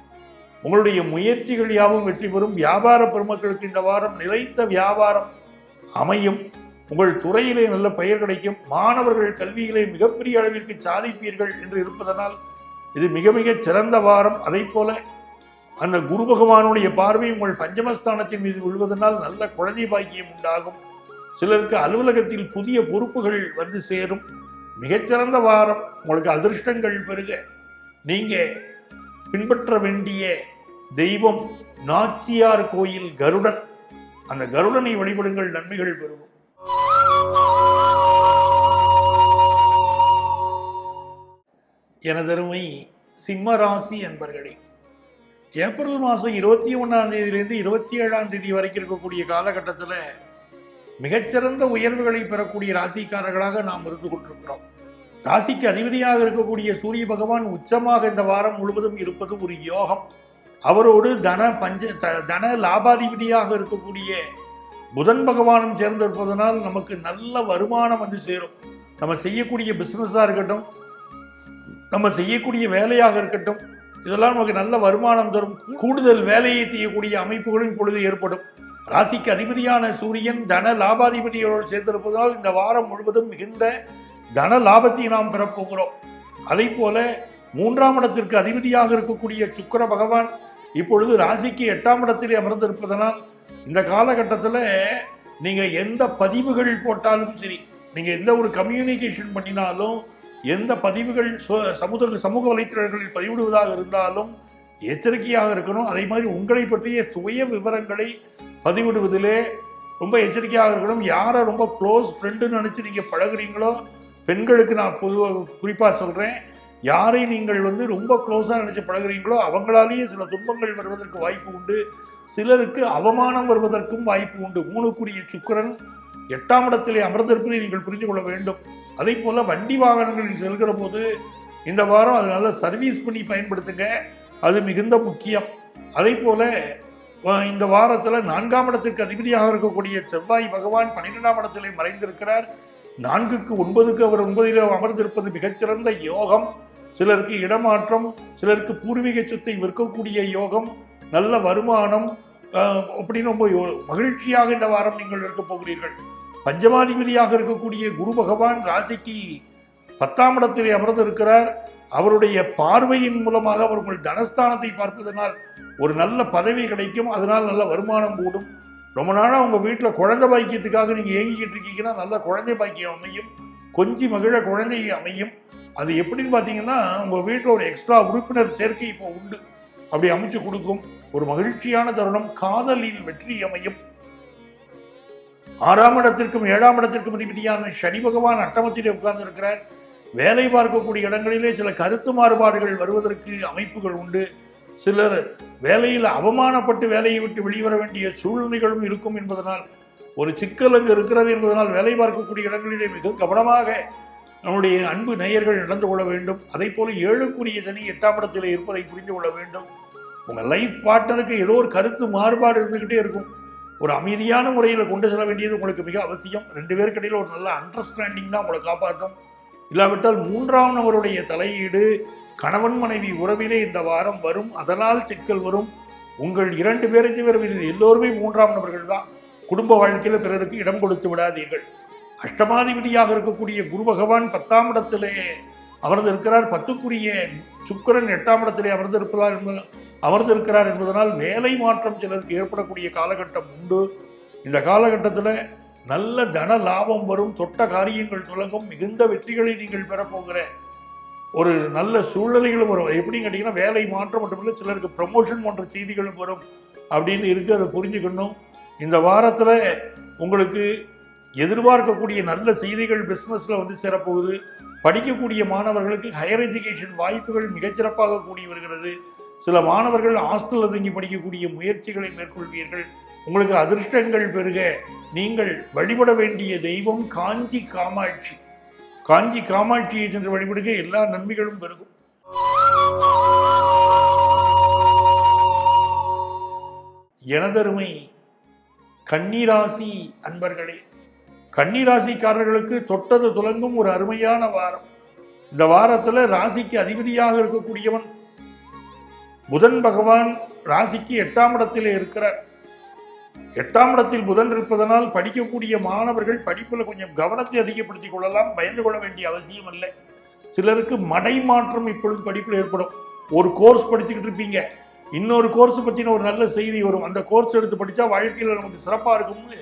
உங்களுடைய முயற்சிகள் யாவும் வெற்றி பெறும். வியாபார பெருமக்களுக்கு இந்த வாரம் நிலைத்த வியாபாரம் அமையும். உங்கள் துறையிலே நல்ல பெயர் கிடைக்கும். மாணவர்கள் கல்வியிலே மிகப்பெரிய அளவிற்கு சாதிப்பீர்கள் என்று இருப்பதனால் இது மிக மிக சிறந்த வாரம். அதை போல அந்த குரு பகவானுடைய பார்வை உங்கள் பஞ்சமஸ்தானத்தின் மீது விழுவதனால் நல்ல குழந்தை பாக்கியம் உண்டாகும். சிலருக்கு அலுவலகத்தில் புதிய பொறுப்புகள் வந்து சேரும். மிகச்சிறந்த வாரம். உங்களுக்கு அதிர்ஷ்டங்கள் பெருக நீங்க பின்பற்ற வேண்டிய தெய்வம் நாச்சியார் கோயில் கருடன். அந்த கருடனை வழிபடுங்கள், நன்மைகள் பெருகும். எனதருமை சிம்ம ராசி என்பர்களே, ஏப்ரல் மாதம் 21ஆம் தேதியிலிருந்து 27ஆம் தேதி வரைக்கும் இருக்கக்கூடிய காலகட்டத்தில் மிகச்சிறந்த உயர்வுகளை பெறக்கூடிய ராசிக்காரர்களாக நாம் இருந்து கொண்டிருக்கிறோம். ராசிக்கு அதிபதியாக இருக்கக்கூடிய சூரிய பகவான் உச்சமாக இந்த வாரம் முழுவதும் இருப்பது ஒரு யோகம். அவரோடு தன லாபாதிபதியாக இருக்கக்கூடிய புதன் பகவானும் சேர்ந்திருப்பதனால் நமக்கு நல்ல வருமானம் வந்து சேரும். நம்ம செய்யக்கூடிய பிஸ்னஸாக இருக்கட்டும், நம்ம செய்யக்கூடிய வேலையாக இருக்கட்டும், இதெல்லாம் நமக்கு நல்ல வருமானம் தரும். கூடுதல் வேலையை செய்யக்கூடிய அமைப்புகளும் இப்பொழுது ஏற்படும். ராசிக்கு அதிபதியான சூரியன் தன லாபாதிபதியோடு சேர்ந்திருப்பதால் இந்த வாரம் முழுவதும் மிகுந்த தன லாபத்தை நாம் பெறப்போகிறோம். அதே போல 3ஆம் இடத்திற்கு அதிபதியாக இருக்கக்கூடிய சுக்கிர பகவான் இப்பொழுது ராசிக்கு 8ஆம் இடத்திலே அமர்ந்திருப்பதனால் இந்த காலகட்டத்தில் நீங்கள் எந்த பதிவுகள் போட்டாலும் சரி, நீங்கள் எந்த ஒரு கம்யூனிகேஷன் பண்ணினாலும், எந்த பதிவுகள் சமூக வலைத்தளங்களில் பதிவிடுவதாக இருந்தாலும் எச்சரிக்கையாக இருக்கணும். அதே மாதிரி உங்களை பற்றிய சுய விவரங்களை பதிவிடுவதிலே ரொம்ப எச்சரிக்கையாக இருக்கணும். யாரை ரொம்ப க்ளோஸ் ஃப்ரெண்டுன்னு நினச்சி நீங்கள் பழகுறீங்களோ, பெண்களுக்கு நான் குறிப்பாக சொல்கிறேன், யாரை நீங்கள் ரொம்ப க்ளோஸாக நினச்சி பழகுறீங்களோ அவங்களாலேயே சில துன்பங்கள் வருவதற்கு வாய்ப்பு உண்டு. சிலருக்கு அவமானம் வருவதற்கும் வாய்ப்பு உண்டு. 3க்குரிய சுக்கிரன் 8ஆம் இடத்திலே அமர்ந்திருப்பதை நீங்கள் புரிந்து கொள்ள வேண்டும். அதே போல் வண்டி வாகனங்களில் செல்கிற போது இந்த வாரம் அது நல்லா சர்வீஸ் பண்ணி பயன்படுத்துங்க, அது மிகுந்த முக்கியம். அதே போல் இந்த வாரத்தில் 4ஆம் இடத்திற்கு அதிபதியாக இருக்கக்கூடிய செவ்வாய் பகவான் 12ஆம் இடத்திலே மறைந்திருக்கிறார். 4க்கு 9க்கு அவர் 9ல் அமர்ந்திருப்பது மிகச்சிறந்த யோகம். சிலருக்கு இடமாற்றம், சிலருக்கு பூர்வீக சொத்தை விற்கக்கூடிய யோகம், நல்ல வருமானம், அப்படின்னு ரொம்ப மகிழ்ச்சியாக இந்த வாரம் நீங்கள் இருக்க போகிறீர்கள். பஞ்சமாதிபதியாக இருக்கக்கூடிய குரு பகவான் ராசிக்கு 10ஆம் இடத்திலே அமர்ந்திருக்கிறார். அவருடைய பார்வையின் மூலமாக அவர் உங்கள் தனஸ்தானத்தை பார்ப்பதனால் ஒரு நல்ல பதவி கிடைக்கும். அதனால் நல்ல வருமானம் கூடும். ரொம்ப நாளாக உங்கள் வீட்டில் குழந்தை பாக்கியத்துக்காக நீங்கள் ஏங்கிக்கிட்டு இருக்கீங்கன்னா நல்ல குழந்தை பாக்கியம் அமையும். கொஞ்சி மகிழ குழந்தை அமையும். அது எப்படின்னு பார்த்தீங்கன்னா, உங்கள் வீட்டில் ஒரு எக்ஸ்ட்ரா உறுப்பினர் சேர்க்கை இப்போ உண்டு, அப்படி அமைச்சு கொடுக்கும். ஒரு மகிழ்ச்சியான தருணம். காதலில் வெற்றி அமையும். 6ஆம் இடத்திற்கும் 7ஆம் இடத்திற்கும் அதிபதியான சனி பகவான் அட்டமத்திலே உட்கார்ந்து இருக்கிறார். வேலை பார்க்கக்கூடிய இடங்களிலே சில கருத்து மாறுபாடுகள் வருவதற்கு அமைப்புகள் உண்டு. சிலர் வேலையில் அவமானப்பட்டு வேலையை விட்டு வெளிவர வேண்டிய சூழ்நிலைகளும் இருக்கும் என்பதனால், ஒரு சிக்கல் அங்கு இருக்கிறது என்பதனால் வேலை பார்க்கக்கூடிய இடங்களிலே மிக கவனமாக நம்முடைய அன்பு நேயர்கள் நடந்து கொள்ள வேண்டும். அதே போல 7க்குரிய சனி 8ஆம் இடத்திலே இருப்பதை புரிந்து கொள்ள வேண்டும். உங்கள் லைஃப் பார்ட்னருக்கு ஏதோ ஒரு கருத்து மாறுபாடு இருந்துகிட்டே இருக்கும். ஒரு அமைதியான முறையில் கொண்டு செல்ல வேண்டியது உங்களுக்கு மிக அவசியம். 2 பேருக்கு இடையில் ஒரு நல்ல அண்டர்ஸ்டாண்டிங் தான் உங்களை காப்பாற்றும். இல்லாவிட்டால் 3ஆம் நபருடைய தலையீடு கணவன் மனைவி உறவிலே இந்த வாரம் வரும். அதனால் சிக்கல் வரும். உங்கள் 2 பேரை தவிர எல்லோருமே 3ஆம் நபர்கள் தான். குடும்ப வாழ்க்கையில் பிறருக்கு இடம் கொடுத்து விடாதீர்கள். அஷ்டமாதிபதியாக இருக்கக்கூடிய குரு பகவான் 10ஆம் இடத்திலே அமர்ந்திருக்கிறார். 10க்குரிய சுக்கிரன் 8ஆம் இடத்திலே அமர்ந்திருக்கிறார் என்பதனால் வேலை மாற்றம் சிலருக்கு ஏற்படக்கூடிய காலகட்டம் உண்டு. இந்த காலகட்டத்தில் நல்ல தன லாபம் வரும். தொட்ட காரியங்கள் தொடங்கும். மிகுந்த வெற்றிகளை நீங்கள் பெறப்போகிற ஒரு நல்ல சூழ்நிலைகளும் வரும். எப்படின்னு கேட்டிங்கன்னா, வேலை மாற்றம் மட்டுமில்லை, சிலருக்கு ப்ரமோஷன் போன்ற செய்திகளும் வரும் அப்படின்னு இருக்குது. அதை புரிஞ்சுக்கணும். இந்த வாரத்தில் உங்களுக்கு எதிர்பார்க்கக்கூடிய நல்ல செய்திகள் பிஸ்னஸில் சேரப்போகுது. படிக்கக்கூடிய மாணவர்களுக்கு ஹையர் எஜுகேஷன் வாய்ப்புகள் மிகச்சிறப்பாக கூடி வருகிறது. சில மாணவர்கள் ஹாஸ்டலில் தங்கி படிக்கக்கூடிய முயற்சிகளை மேற்கொள்வீர்கள். உங்களுக்கு அதிர்ஷ்டங்கள் பெருக நீங்கள் வழிபட வேண்டிய தெய்வம் காஞ்சி காமாட்சி. காஞ்சி காமாட்சியை சென்று வழிபடுக, எல்லா நன்மைகளும் பெருகும். எனதருமை கன்னிராசி அன்பர்களே, கன்னிராசிக்காரர்களுக்கு தொட்டது துலங்கும் ஒரு அருமையான வாரம். இந்த வாரத்தில் ராசிக்கு அதிபதியாக இருக்கக்கூடியவன் புதன் பகவான் ராசிக்கு 8ஆம் இடத்திலே இருக்கிறார். 8ஆம் இடத்தில் புதன் இருப்பதனால் படிக்கக்கூடிய மாணவர்கள் படிப்பில் கொஞ்சம் கவனத்தை அதிகப்படுத்திக் கொள்ளலாம். பயந்து கொள்ள வேண்டிய அவசியம் இல்லை. சிலருக்கு மடை மாற்றம் இப்பொழுது படிப்பில் ஏற்படும். ஒரு கோர்ஸ் படிச்சுக்கிட்டு இருப்பீங்க, இன்னொரு கோர்ஸ் பற்றின ஒரு நல்ல செய்தி வரும். அந்த கோர்ஸ் எடுத்து படித்தா வாழ்க்கையில் நமக்கு சிறப்பாக இருக்கும்னு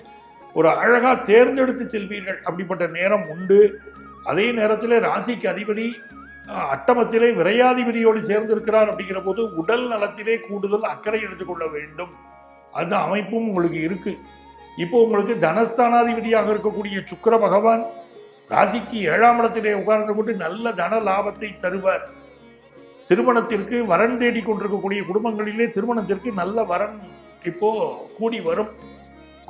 ஒரு அழகாக தேர்ந்தெடுத்து செல்வீர்கள். அப்படிப்பட்ட நேரம் உண்டு. அதே நேரத்தில் ராசிக்கு அதிபதி அட்டமத்திலே விரையாதிபதியோடு சேர்ந்திருக்கிறார். அப்படிங்கிற போது உடல் நலத்திலே கூடுதல் அக்கறை எடுத்துக்கொள்ள வேண்டும். அந்த அமைப்பும் உங்களுக்கு இருக்கு. இப்போ உங்களுக்கு தனஸ்தானாதிபதியாக இருக்கக்கூடிய சுக்கிர பகவான் ராசிக்கு 7ஆம் இடத்திலே உட்கார்ந்து கொண்டு நல்ல தன லாபத்தை தருவார். திருமணத்திற்கு வரன் தேடி கொண்டிருக்கக்கூடிய குடும்பங்களிலே திருமணத்திற்கு நல்ல வரன் இப்போ கூடி வரும்.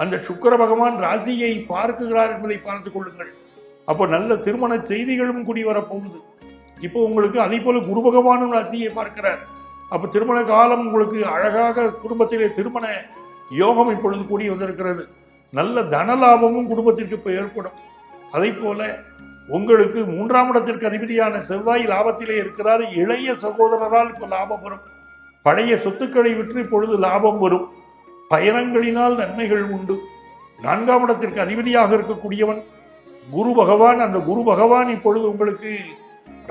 அந்த சுக்கிர பகவான் ராசியை பார்க்குகிறார் என்பதை பார்த்துக் கொள்ளுங்கள். அப்போ நல்ல திருமண செய்திகளும் கூடி வரப்போகுது. இப்போ உங்களுக்கு அதே போல குரு பகவானும் ராசியை பார்க்கிறார். அப்போ திருமண காலம் உங்களுக்கு அழகாக குடும்பத்திலே திருமண யோகம் இப்பொழுது கூடி வந்திருக்கிறது. நல்ல தன லாபமும் குடும்பத்திற்கு இப்போ ஏற்படும். அதே போல உங்களுக்கு 3ஆம் இடத்திற்கு அதிபதியான செவ்வாய் லாபத்திலே இருக்கிறார். இளைய சகோதரரால் இப்போ லாபம் வரும். பழைய சொத்துக்களை விற்று இப்பொழுது லாபம் வரும். பயணங்களினால் நன்மைகள் உண்டு. 4ஆம் இடத்திற்கு அதிபதியாக இருக்கக்கூடியவன் குரு பகவான். அந்த குரு பகவான் இப்பொழுது உங்களுக்கு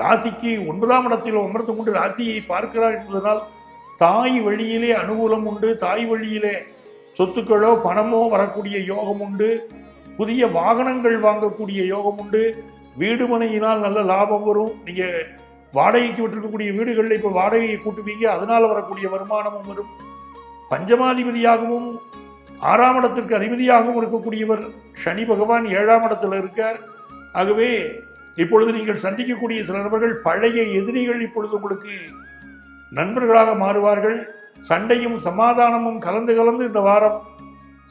ராசிக்கு 9ஆம் இடத்தில் அமர்ந்து கொண்டு ராசியை பார்க்கிறார் என்பதனால் தாய் வழியிலே அனுகூலம் உண்டு. தாய் வழியிலே சொத்துக்களோ பணமோ வரக்கூடிய யோகம் உண்டு. புதிய வாகனங்கள் வாங்கக்கூடிய யோகம் உண்டு. வீடு மனையினால் நல்ல லாபம் வரும். நீங்க வாடகைக்கு விட்டிருக்கக்கூடிய வீடுகளில் இப்போ வாடகையை கூட்டுவீங்க, அதனால் வரக்கூடிய வருமானமும் வரும். பஞ்சமாதிபதியாகவும் 6ஆம் இடத்திற்கு அதிபதியாகவும் இருக்கக்கூடியவர் சனி பகவான் 7ஆம் இடத்தில் இருக்கார். ஆகவே இப்பொழுது நீங்கள் சந்திக்கக்கூடிய சில நபர்கள் பழைய எதிரிகள் இப்பொழுது உங்களுக்கு நண்பர்களாக மாறுவார்கள். சண்டையும் சமாதானமும் கலந்து கலந்து இந்த வாரம்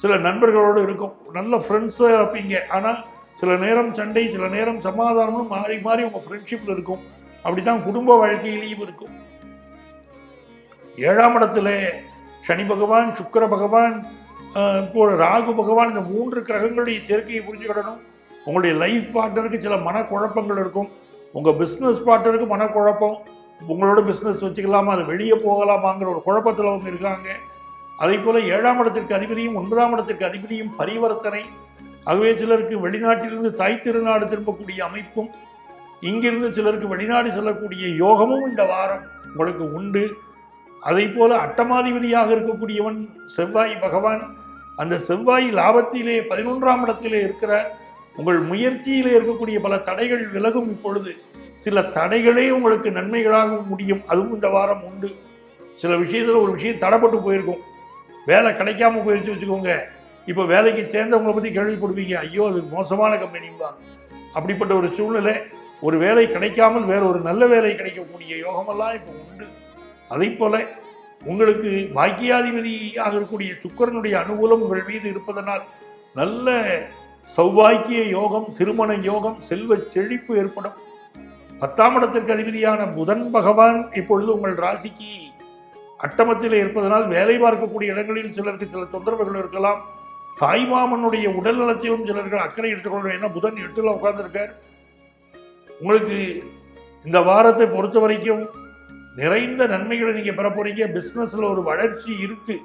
சில நண்பர்களோடு இருக்கும். நல்ல ஃப்ரெண்ட்ஸு இருப்பீங்க. ஆனால் சில நேரம் சண்டை, சில நேரம் சமாதானமும் மாறி மாறி உங்கள் ஃப்ரெண்ட்ஷிப்பில் இருக்கும். அப்படித்தான் குடும்ப வாழ்க்கையிலையும் இருக்கும். 7ஆம் இடத்துல சனி பகவான், சுக்கிர பகவான், இப்போ ராகு பகவான், இந்த 3 கிரகங்களுடைய சேர்க்கையை புரிஞ்சுக்கிடணும். உங்களுடைய லைஃப் பார்ட்னருக்கு சில மனக்குழப்பங்கள் இருக்கும். உங்கள் பிஸ்னஸ் பார்ட்னருக்கு மனக்குழப்பம். உங்களோட பிஸ்னஸ் வச்சுக்கலாமா, அது வெளியே போகலாமாங்கிற ஒரு குழப்பத்தில் அவங்க இருக்காங்க. அதே போல் 7ஆம் இடத்திற்கு அதிபதியும் 9ஆம் இடத்திற்கு அதிபதியும் பரிவர்த்தனை. ஆகவே சிலருக்கு வெளிநாட்டிலிருந்து தாய் திருநாடு திரும்பக்கூடிய அமைப்பும், இங்கிருந்து சிலருக்கு வெளிநாடு செல்லக்கூடிய யோகமும் இந்த வாரம் உங்களுக்கு உண்டு. அதை போல அட்டமாதிபதியாக இருக்கக்கூடியவன் செவ்வாய் பகவான். அந்த செவ்வாய் லாபத்திலே 11ஆம் இடத்திலே இருக்கிறார். உங்கள் முயற்சியிலே இருக்கக்கூடிய பல தடைகள் விலகும். இப்பொழுது சில தடைகளே உங்களுக்கு நன்மைகளாக முடியும். அதுவும் இந்த வாரம் உண்டு. சில விஷயத்தில் ஒரு விஷயம் தடைப்பட்டு போயிருக்கும், வேலை கிடைக்காம போயிடுச்சு வச்சுக்கோங்க. இப்போ வேலைக்கு சேர்ந்தவங்களை பற்றி கேள்விப்படுவீங்க, ஐயோ அது மோசமான கம்பெனிம்பாங்க. அப்படிப்பட்ட ஒரு சூழ்நிலை, ஒரு வேலை கிடைக்காமல் வேற ஒரு நல்ல வேலை கிடைக்கக்கூடிய யோகமெல்லாம் இப்போ உண்டு. அதை போல உங்களுக்கு பாக்கியாதிபதியாக இருக்கக்கூடிய சுக்கிரனுடைய அனுகூலம் உங்கள் மீது இருப்பதனால் நல்ல சௌபாக்கிய யோகம், திருமண யோகம், செல்வ செழிப்பு ஏற்படும். 10ஆம் இடத்திற்கு அதிபதியான புதன் பகவான் இப்பொழுது உங்கள் ராசிக்கு அட்டமத்தில் இருப்பதனால் வேலை பார்க்கக்கூடிய இடங்களில் சிலருக்கு சில தொந்தரவுகள் இருக்கலாம். தாய்மாமனுடைய உடல் நலத்திலும் சிலர்கள் அக்கறை எடுத்துக்கொள்ள. ஏன்னா புதன் 8ல் உட்கார்ந்துருக்கார். உங்களுக்கு இந்த வாரத்தை பொறுத்த வரைக்கும் நிறைந்த நன்மைகளை நீங்கள் பெற போறீங்க. பிஸ்னஸில் ஒரு வளர்ச்சி இருக்கு.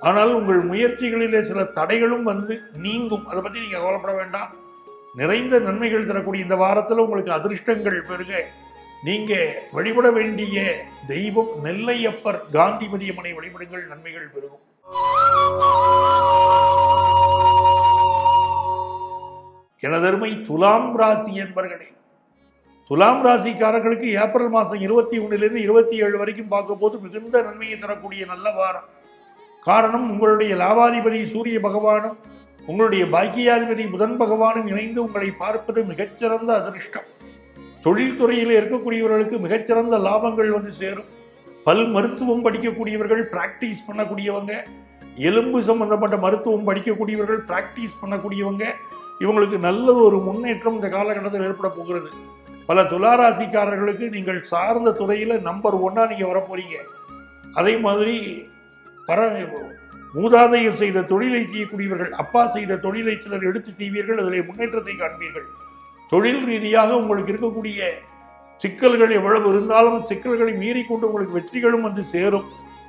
ஆனால் உங்கள் முயற்சிகளிலே சில தடைகளும் வந்து நீங்கும். அதை பற்றி நீங்கள் கவலைப்பட வேண்டாம். நிறைந்த நன்மைகள் தரக்கூடிய இந்த வாரத்தில் உங்களுக்கு அதிர்ஷ்டங்கள் பெருக. நீங்கள் வழிபட வேண்டிய தெய்வம் நெல்லையப்பர் காந்திமதி அம்மனை வழிபடுங்கள், நன்மைகள் பெருகும். எனதருமை துலாம் ராசி என்பர்களே, துலாம் ராசிக்காரர்களுக்கு ஏப்ரல் மாதம் 21லிருந்து 27 வரைக்கும் பார்க்க போது மிகுந்த நன்மையை தரக்கூடிய நல்ல வாரம். காரணம், உங்களுடைய லாபாதிபதி சூரிய பகவானும் உங்களுடைய பாக்கியாதிபதி புதன் பகவானும் இணைந்து உங்களை பார்ப்பது மிகச்சிறந்த அதிர்ஷ்டம். தொழில்துறையில் இருக்கக்கூடியவர்களுக்கு மிகச்சிறந்த லாபங்கள் வந்து சேரும். பல் மருத்துவம் படிக்கக்கூடியவர்கள், பிராக்டிஸ் பண்ணக்கூடியவங்க, எலும்பு சம்பந்தப்பட்ட மருத்துவம் படிக்கக்கூடியவர்கள், பிராக்டிஸ் பண்ணக்கூடியவங்க, இவங்களுக்கு நல்ல ஒரு முன்னேற்றம் இந்த காலகட்டத்தில் ஏற்பட போகிறது. பல துளாராசிக்காரர்களுக்கு நீங்கள் சார்ந்த துறையில் நம்பர் 1 நீங்கள் வரப்போறீங்க. அதே மாதிரி மூதாதையர் செய்த தொழிலை செய்யக்கூடியவர்கள், அப்பா செய்த தொழிலை சிலர் எடுத்து செய்வீர்கள், அதில் முன்னேற்றத்தை காண்பீர்கள். தொழில் ரீதியாக உங்களுக்கு இருக்கக்கூடிய சிக்கல்கள் எவ்வளவு இருந்தாலும் சிக்கல்களை மீறிக்கொண்டு உங்களுக்கு வெற்றிகளும் வந்து சேரும்.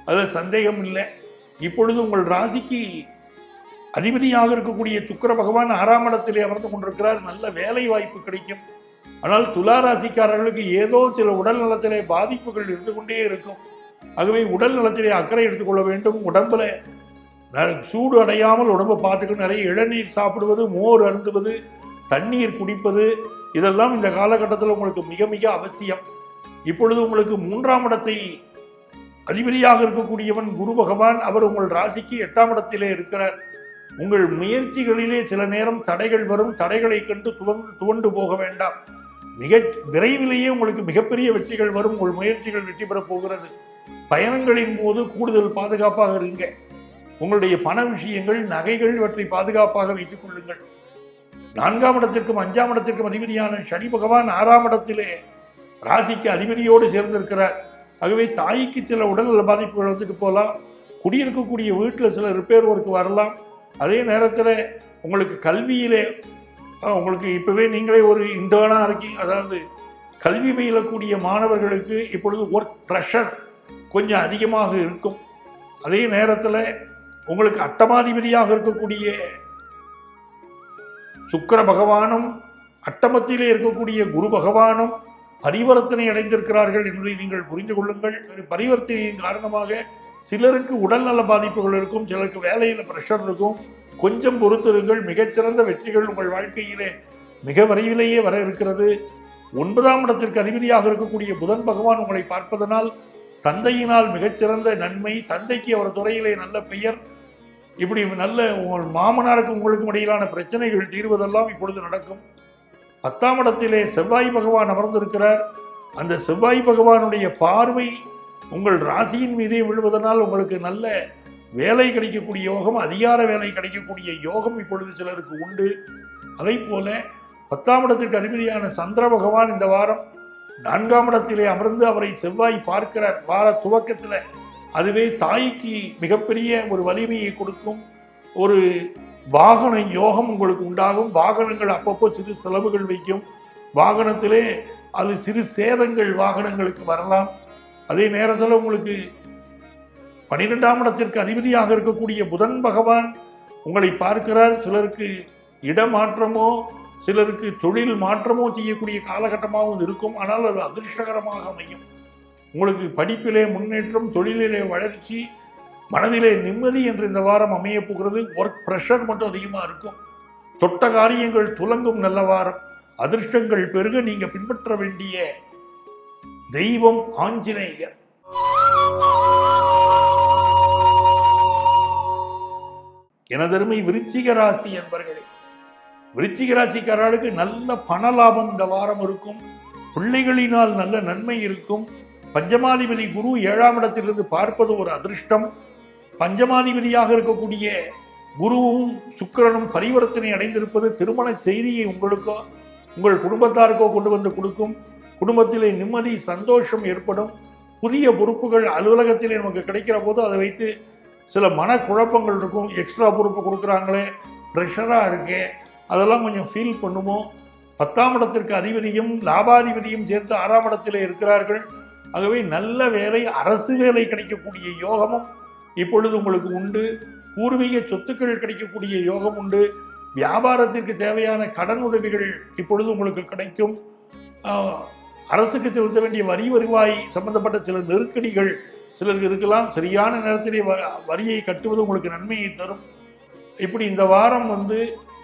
அதில் சந்தேகம் இல்லை. இப்பொழுது உங்கள் ராசிக்கு அதிபதியாக இருக்கக்கூடிய சுக்கிர பகவான் 6ஆம் இடத்திலே அமர்ந்து கொண்டிருக்கிறார். நல்ல வேலை வாய்ப்பு கிடைக்கும். ஆனால் துலா ராசிக்காரர்களுக்கு ஏதோ சில உடல் நலத்திலே பாதிப்புகள் இருந்து கொண்டே இருக்கும். ஆகவே உடல் நலத்திலே அக்கறை எடுத்துக்கொள்ள வேண்டும். உடம்புல சூடு அடையாமல் உடம்பை பார்த்துக்கணும். நிறைய இளநீர் சாப்பிடுவது, மோர் அருந்துவது, தண்ணீர் குடிப்பது, இதெல்லாம் இந்த காலகட்டத்தில் உங்களுக்கு மிக மிக அவசியம். இப்பொழுது உங்களுக்கு 3ஆம் இடத்தை அதிபதியாக இருக்கக்கூடியவன் குரு பகவான். அவர் உங்கள் ராசிக்கு 8ஆம் இடத்திலே இருக்கிறார். உங்கள் முயற்சிகளிலே சில நேரம் தடைகள் வரும். தடைகளை கண்டு துவண்டு போக வேண்டாம். மிக விரைவிலேயே உங்களுக்கு மிகப்பெரிய வெற்றிகள் வரும். உங்கள் முயற்சிகள் வெற்றி பெறப் போகிறது. பயணங்களின் போது கூடுதல் பாதுகாப்பாக இருங்க. உங்களுடைய பண விஷயங்கள், நகைகள், இவற்றை பாதுகாப்பாக வைத்துக் கொள்ளுங்கள். 4ஆம் இடத்திற்கும் 5ஆம் இடத்திற்கும் அதிபதியான சனி பகவான் 6ஆம் இடத்திலே ராசிக்கு அதிபதியோடு சேர்ந்திருக்கிறார். ஆகவே தாய்க்கு சில உடல்நல பாதிப்புகள் வந்துட்டு போகலாம். குடியிருக்கக்கூடிய வீட்டில் சில ரிப்பேர் ஒர்க் வரலாம். அதே நேரத்தில் உங்களுக்கு கல்வியிலே உங்களுக்கு இப்போவே நீங்களே ஒரு இன்டர்னாக இருக்கீங்க. அதாவது கல்வி பயிலக்கூடிய மாணவர்களுக்கு இப்பொழுது ஒர்க் ப்ரெஷர் கொஞ்சம் அதிகமாக இருக்கும். அதே நேரத்தில் உங்களுக்கு அட்டமாதிபதியாக இருக்கக்கூடிய சுக்கிர பகவானும் அட்டமத்திலே இருக்கக்கூடிய குரு பகவானும் பரிவர்த்தனை அடைந்திருக்கிறார்கள் என்பதை நீங்கள் புரிந்து கொள்ளுங்கள். பரிவர்த்தனையின் காரணமாக சிலருக்கு உடல்நல பாதிப்புகள் இருக்கும், சிலருக்கு வேலையில் பிரஷர் இருக்கும். கொஞ்சம் பொறுத்திருங்கள். மிகச்சிறந்த வெற்றிகள் உங்கள் வாழ்க்கையிலே மிக விரைவிலேயே வர இருக்கிறது. 9ஆம் இடத்திற்கு அதிபதியாக இருக்கக்கூடிய புதன் பகவான் உங்களை பார்ப்பதனால் தந்தையினால் மிகச்சிறந்த நன்மை, தந்தைக்கு அவர் துறையிலே நல்ல பெயர், இப்படி நல்ல உங்கள் மாமனாருக்கும் உங்களுக்கும் இடையிலான பிரச்சனைகள் தீர்வதெல்லாம் இப்பொழுது நடக்கும். 10ஆம் இடத்திலே செவ்வாய் பகவான் அமர்ந்திருக்கிறார். அந்த செவ்வாய் பகவானுடைய பார்வை உங்கள் ராசியின் மீதே விழுவதனால் உங்களுக்கு நல்ல வேலை கிடைக்கக்கூடிய யோகம், அதிகார வேலை கிடைக்கக்கூடிய யோகம் இப்பொழுது சிலருக்கு உண்டு. அதை போல 10ஆம் இடத்திற்கு அதிபதியான சந்திர பகவான் இந்த வாரம் 4ஆம் இடத்திலே அமர்ந்து அவரை செவ்வாய் பார்க்கிறார் வார துவக்கத்தில். அதுவே தாய்க்கு மிகப்பெரிய ஒரு வலிமையை கொடுக்கும். ஒரு வாகன யோகம் உங்களுக்கு உண்டாகும். வாகனங்கள் அப்பப்போ சிறு செலவுகள் வைக்கும். வாகனத்திலே அது சிறு சேதங்கள் வாகனங்களுக்கு வரலாம். அதே நேரத்தில் உங்களுக்கு 12ஆம் இடத்திற்கு அதிபதியாக இருக்கக்கூடிய புதன் பகவான் உங்களை பார்க்கிறார். சிலருக்கு இடமாற்றமோ சிலருக்கு தொழில் மாற்றமோ செய்யக்கூடிய காலகட்டமாகவும் இருக்கும். ஆனால் அது அதிர்ஷ்டகரமாக அமையும். உங்களுக்கு படிப்பிலே முன்னேற்றம், தொழிலிலே வளர்ச்சி, மனதிலே நிம்மதி என்று இந்த வாரம் அமைய போகிறது. ஒர்க் ப்ரெஷர் மட்டும் அதிகமாக இருக்கும். தொட்ட காரியங்கள் துலங்கும் நல்ல வாரம். அதிர்ஷ்டங்கள் பெருக நீங்க பின்பற்ற வேண்டிய தெய்வம் ஆஞ்சநேயர். எனதருமை விருச்சிக ராசி என்பர்களே, விருச்சிக ராசிக்காரர்களுக்கு நல்ல பண லாபம் இந்த வாரம் இருக்கும். பிள்ளைகளினால் நல்ல நன்மை இருக்கும். பஞ்சமாதிபதி குரு 7ஆம் இடத்திலிருந்து பார்ப்பது ஒரு அதிர்ஷ்டம். பஞ்சமாதிபதியாக இருக்கக்கூடிய குருவும் சுக்கிரனும் பரிவர்த்தனை அடைந்திருப்பது திருமண செய்தியை உங்களுக்கோ உங்கள் குடும்பத்தாருக்கோ கொண்டு வந்து கொடுக்கும். குடும்பத்திலே நிம்மதி, சந்தோஷம் ஏற்படும். புதிய பொறுப்புகள் அலுவலகத்திலே நமக்கு கிடைக்கிற போது அதை வைத்து சில மனக்குழப்பங்கள் இருக்கும். எக்ஸ்ட்ரா பொறுப்பு கொடுக்குறாங்களே, ப்ரெஷராக இருக்கே, அதெல்லாம் கொஞ்சம் ஃபீல் பண்ணுவோம். 10ஆம் இடத்திற்கு அதிபதியும் லாபாதிபதியும் சேர்த்து 6ஆம் இடத்திலே இருக்கிறார்கள். ஆகவே நல்ல வேலை, அரசு வேலை கிடைக்கக்கூடிய யோகமும் இப்பொழுது உங்களுக்கு உண்டு. பூர்வீக சொத்துக்கள் கிடைக்கக்கூடிய யோகம் உண்டு. வியாபாரத்திற்கு தேவையான கடன் உதவிகள் இப்பொழுது உங்களுக்கு கிடைக்கும். அரசுக்கு செலுத்த வேண்டிய வரி வருவாய் சம்பந்தப்பட்ட சில நெருக்கடிகள் சிலருக்கு இருக்கலாம். சரியான நேரத்திலே வரியை கட்டுவது உங்களுக்கு நன்மையை தரும். இப்படி இந்த வாரம்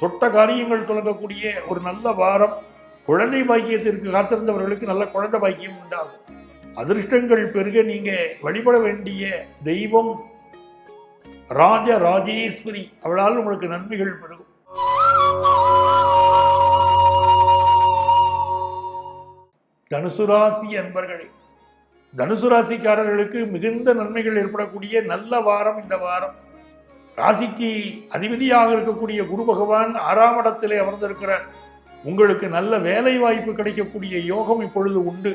தொட்ட காரியங்கள் தொடங்கக்கூடிய ஒரு நல்ல வாரம். குழந்தை பாக்கியத்திற்கு காத்திருந்தவர்களுக்கு நல்ல குழந்தை பாக்கியம் உண்டாகும். அதிர்ஷ்டங்கள் பெருக நீங்க வழிபட வேண்டிய தெய்வம் ராஜ ராஜேஸ்வரி. அவளால் உங்களுக்கு நன்மைகள் பெருகும். தனுசு ராசி அன்பர்களே, தனுசு ராசிக்காரர்களுக்கு மிகுந்த நன்மைகள் ஏற்படக்கூடிய நல்ல வாரம் இந்த வாரம். ராசிக்கு அதிபதியாக இருக்கக்கூடிய குரு பகவான் 6ஆம் இடத்திலே அமர்ந்திருக்கிறார். உங்களுக்கு நல்ல வேலை வாய்ப்பு கிடைக்கக்கூடிய யோகம் இப்பொழுது உண்டு.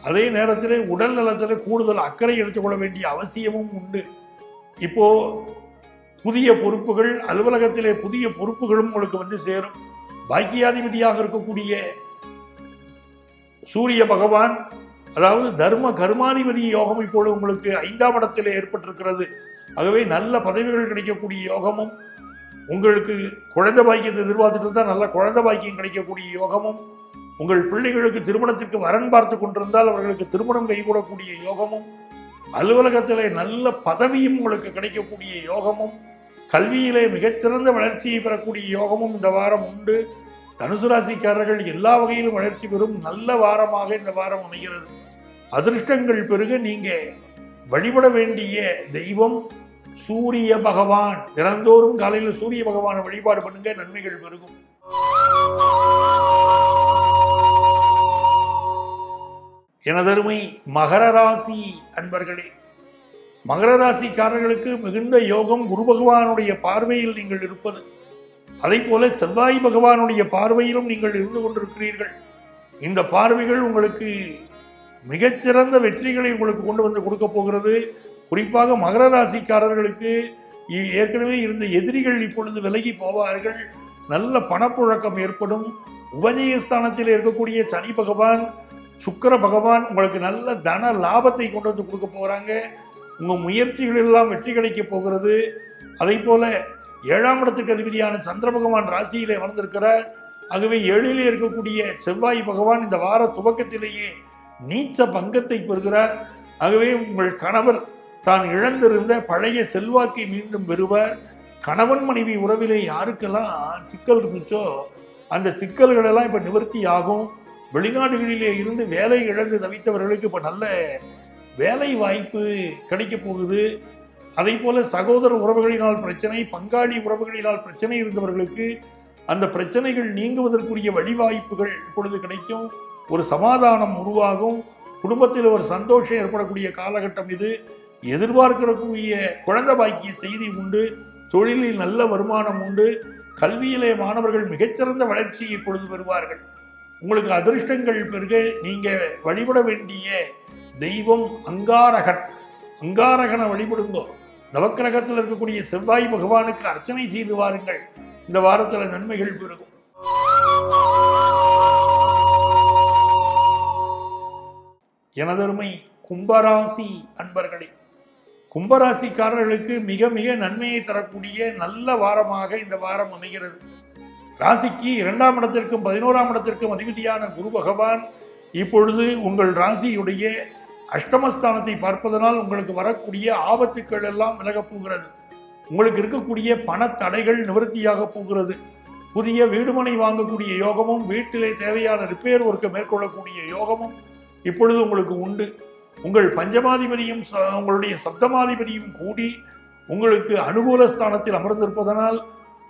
அதே நேரத்தில் உடல் நலத்தில் கூடுதல் அக்கறை எடுத்துக்கொள்ள வேண்டிய அவசியமும் உண்டு. இப்போ புதிய பொறுப்புகள், அலுவலகத்திலே புதிய பொறுப்புகளும் உங்களுக்கு சேரும். பாக்கியாதிபதியாக இருக்கக்கூடிய சூரிய பகவான், அதாவது தர்ம கர்மாதிபதி யோகம் இப்பொழுது உங்களுக்கு 5ஆம் இடத்திலே ஏற்பட்டிருக்கிறது. ஆகவே நல்ல பதவிகள் கிடைக்கக்கூடிய யோகமும், உங்களுக்கு குழந்தை பாக்கியத்தை எதிர்பார்த்துட்டு இருந்தால் நல்ல குழந்தை பாக்கியம் கிடைக்கக்கூடிய யோகமும், உங்கள் பிள்ளைகளுக்கு திருமணத்திற்கு வரன் பார்த்து கொண்டிருந்தால் அவர்களுக்கு திருமணம் கைகூடக்கூடிய யோகமும், அலுவலகத்திலே நல்ல பதவியும் உங்களுக்கு கிடைக்கக்கூடிய யோகமும், கல்வியிலே மிகச்சிறந்த வளர்ச்சியை பெறக்கூடிய யோகமும் இந்த வாரம் உண்டு. தனுசு ராசிக்காரர்கள் எல்லா வகையிலும் வளர்ச்சி பெறும் நல்ல வாரமாக இந்த வாரம் அமைகிறது. அதிர்ஷ்டங்கள் பெருக நீங்க வழிபட வேண்டிய தெய்வம் சூரிய பகவான். தினந்தோறும் காலையில் சூரிய பகவானை வழிபாடு பண்ணுங்க, நன்மைகள் பெருகும். எனதருமை மகர ராசி அன்பர்களே, மகர ராசிக்காரர்களுக்கு மிகுந்த யோகம் குரு பகவானுடைய பார்வையில் நீங்கள் இருப்பது. அதை போல செவ்வாய் பகவானுடைய பார்வையிலும் நீங்கள் இருந்து கொண்டிருக்கிறீர்கள். இந்த பார்வைகள் உங்களுக்கு மிகச்சிறந்த வெற்றிகளை உங்களுக்கு கொண்டு வந்து கொடுக்க போகிறது. குறிப்பாக மகர ராசிக்காரர்களுக்கு ஏற்கனவே இருந்த எதிரிகள் இப்பொழுது விலகி போவார்கள். நல்ல பணப்புழக்கம் ஏற்படும். உபஜயஸ்தானத்தில் இருக்கக்கூடிய சனி பகவான், சுக்கிர பகவான் உங்களுக்கு நல்ல தன லாபத்தை கொண்டு வந்து கொடுக்க போகிறாங்க. உங்கள் முயற்சிகள் எல்லாம் வெற்றி கிடைக்க போகிறது. அதை போல 7ஆம் இடத்துக்கு அதிபதியான சந்திர பகவான் ராசியிலே அமர்ந்திருக்கிறார். ஆகவே 7லே இருக்கக்கூடிய செவ்வாய் பகவான் இந்த வார துவக்கத்திலேயே நீச்ச பங்கத்தை பெறுகிறார். ஆகவே உங்கள் கணவர் தான் இழந்திருந்த பழைய செல்வாக்கை மீண்டும் பெறுவார். கணவன் மனைவி உறவிலே யாருக்கெல்லாம் சிக்கல் இருந்துச்சோ அந்த சிக்கல்கள் எல்லாம் இப்ப நிவர்த்தி ஆகும். வெளிநாடுகளிலே இருந்து வேலை இழந்து தவித்தவர்களுக்கு இப்ப நல்ல வேலை வாய்ப்பு கிடைக்க போகுது. அதை போல சகோதர உறவுகளினால் பிரச்சனை, பங்காளி உறவுகளினால் பிரச்சனை இருந்தவர்களுக்கு அந்த பிரச்சனைகள் நீங்குவதற்குரிய வழிவாய்ப்புகள் இப்பொழுது கிடைக்கும். ஒரு சமாதானம் உருவாகும். குடும்பத்தில் ஒரு சந்தோஷம் ஏற்படக்கூடிய காலகட்டம் இது. எதிர்பார்க்கக்கூடிய குழந்தை பாக்கிய செய்தி உண்டு. தொழிலில் நல்ல வருமானம் உண்டு. கல்வியிலே மாணவர்கள் மிகச்சிறந்த வளர்ச்சியை இப்பொழுது பெறுவார்கள். உங்களுக்கு அதிர்ஷ்டங்கள் பெருக நீங்க வழிபட வேண்டிய தெய்வம் அங்காரகன். அங்காரகனை வழிபடுங்கோ. நவக்கிரகத்தில் இருக்கக்கூடிய செவ்வாய் பகவானுக்கு அர்ச்சனை செய்து வாருங்கள். இந்த வாரத்தில் நன்மைகள் பெருகும். எனதருமை கும்பராசி அன்பர்களே, கும்பராசிக்காரர்களுக்கு மிக மிக நன்மையை தரக்கூடிய நல்ல வாரமாக இந்த வாரம் அமைகிறது. ராசிக்கு 2ஆம் இடத்திற்கும் 11ஆம் இடத்திற்கும் அதிபதியான குரு பகவான் இப்பொழுது உங்கள் ராசியுடைய அஷ்டமஸ்தானத்தை பார்ப்பதனால் உங்களுக்கு வரக்கூடிய ஆபத்துக்கள் எல்லாம் விலகப் போகிறது. உங்களுக்கு இருக்கக்கூடிய பண தடைகள் நிவர்த்தியாக போகிறது. புதிய வீடுமனை வாங்கக்கூடிய யோகமும் வீட்டிலே தேவையான ரிப்பேர் ஒர்க்கை மேற்கொள்ளக்கூடிய யோகமும் இப்பொழுது உங்களுக்கு உண்டு. உங்கள் பஞ்சமாதிபதியும் உங்களுடைய சப்தமாதிபதியும் கூடி உங்களுக்கு அனுகூல ஸ்தானத்தில் அமர்ந்திருப்பதனால்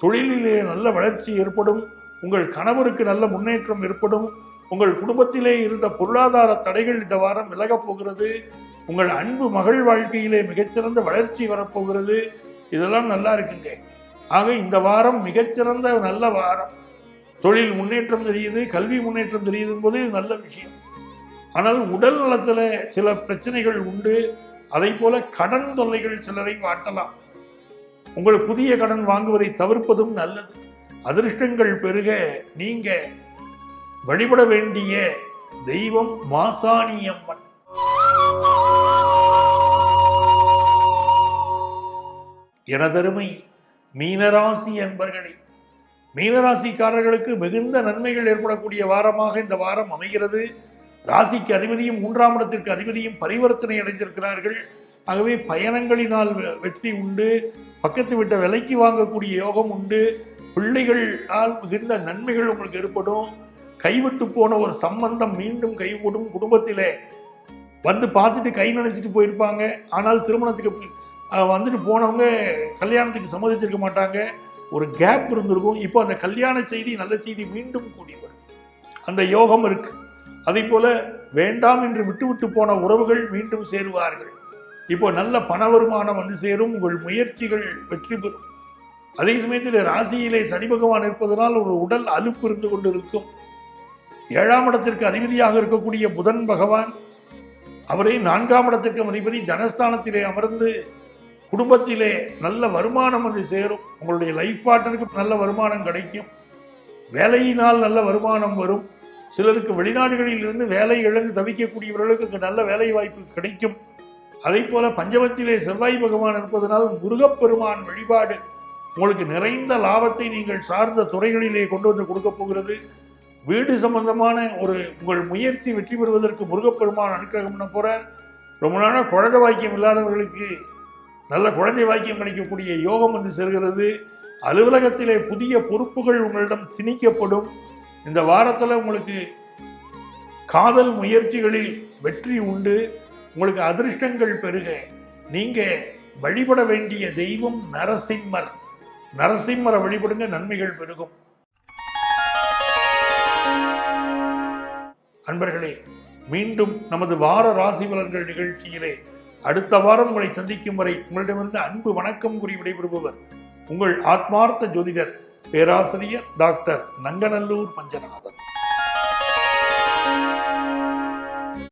தொழிலிலே நல்ல வளர்ச்சி ஏற்படும். உங்கள் கணவருக்கு நல்ல முன்னேற்றம் ஏற்படும். உங்கள் குடும்பத்திலே இருந்த பொருளாதார தடைகள் இந்த வாரம் விலகப் போகிறது. உங்கள் அன்பு மகள் வாழ்க்கையிலே மிகச்சிறந்த வளர்ச்சி வரப்போகிறது. இதெல்லாம் நல்லா இருக்குங்க. ஆக இந்த வாரம் மிகச்சிறந்த நல்ல வாரம். தொழில் முன்னேற்றம் தெரியுது, கல்வி முன்னேற்றம் தெரியுதும் போது இது நல்ல விஷயம். ஆனால் உடல் நலத்தில் சில பிரச்சனைகள் உண்டு. அதை போல கடன் தொல்லைகள் சிலரை வாட்டலாம். உங்கள் புதிய கடன் வாங்குவதை தவிர்ப்பதும் நல்லது. அதிர்ஷ்டங்கள் பெருக நீங்க வழிபட வேண்டிய தெய்வம் மாசாணியம்மன். எனதருமை மீனராசி அன்பர்களே, மீனராசிக்காரர்களுக்கு மிகுந்த நன்மைகள் ஏற்படக்கூடிய வாரமாக இந்த வாரம் அமைகிறது. ராசிக்கு அதிபதியும் 3ஆம் இடத்திற்கு அதிபதியும் பரிவர்த்தனை அடைந்திருக்கிறார்கள். ஆகவே பயணங்களினால் வெற்றி உண்டு. பக்கத்து விட்ட விலைக்கு வாங்கக்கூடிய யோகம் உண்டு. பிள்ளைகளால் மிகுந்த நன்மைகள் உங்களுக்கு ஏற்படும். கைவிட்டு போன ஒரு சம்பந்தம் மீண்டும் கைகூடும். குடும்பத்திலே வந்து பார்த்துட்டு கை நினைச்சிட்டு போயிருப்பாங்க. ஆனால் திருமணத்துக்கு வந்துட்டு போனவங்க கல்யாணத்துக்கு சம்மதிச்சிருக்க மாட்டாங்க. ஒரு கேப் இருந்திருக்கும். இப்போ அந்த கல்யாண செய்தி நல்ல செய்தி மீண்டும் கூடி வரும். அந்த யோகம் இருக்கு. அதே போல வேண்டாம் என்று விட்டு போன உறவுகள் மீண்டும் சேருவார்கள். இப்போ நல்ல பண வருமானம் வந்து சேரும். உங்கள் முயற்சிகள் வெற்றி பெறும். அதே சமயத்தில் ராசியிலே சனி பகவான் இருப்பதனால் ஒரு உடல் அலுப்பு இருந்து கொண்டு இருக்கும். 7ஆம் இடத்திற்கு அதிபதியாக இருக்கக்கூடிய புதன் பகவான் அவரை 4ஆம் இடத்திற்கு அதிபதி தனஸ்தானத்திலே அமர்ந்து குடும்பத்திலே நல்ல வருமானம் வந்து சேரும். உங்களுடைய லைஃப் பார்ட்னருக்கு நல்ல வருமானம் கிடைக்கும். வேலையினால் நல்ல வருமானம் வரும். சிலருக்கு வெளிநாடுகளில் இருந்து வேலை இழந்து தவிக்கக்கூடியவர்களுக்கு நல்ல வேலை வாய்ப்பு கிடைக்கும். அதே போல பஞ்சமத்திலே செவ்வாய் பகவான் இருப்பதனால் முருகப்பெருமான் வழிபாடு உங்களுக்கு நிறைந்த லாபத்தை நீங்கள் சார்ந்த துறைகளிலே கொண்டு வந்து கொடுக்க போகிறது. வீடு சம்பந்தமான உங்கள் முயற்சி வெற்றி பெறுவதற்கு முருகப்பெருமான் அனுக்கிரகம் பண்ண போறார். ரொம்ப நாளாக குழந்தை வாக்கியம் இல்லாதவர்களுக்கு நல்ல குழந்தை வாக்கியம் கிடைக்கக்கூடிய யோகம் வந்து சேர்கிறது. அலுவலகத்திலே புதிய பொறுப்புகள் உங்களிடம் திணிக்கப்படும். இந்த வாரத்தில் உங்களுக்கு காதல் முயற்சிகளில் வெற்றி உண்டு. உங்களுக்கு அதிர்ஷ்டங்கள் பெருக நீங்க வழிபட வேண்டிய தெய்வம் நரசிம்மர். நரசிம்மரை வழிபடுங்க, நன்மைகள் பெருகும். அன்பர்களே, மீண்டும் நமது வார ராசி பலன்கள் நிகழ்ச்சியிலே அடுத்த வாரம் உங்களை சந்திக்கும் வரை உங்களிடமிருந்து அன்பு வணக்கம் கூறி விடைபெறுபவர் உங்கள் ஆத்மார்த்த ஜோதிடர் பேராசிரியர் டாக்டர் நங்கநல்லூர் பஞ்சநாதன்.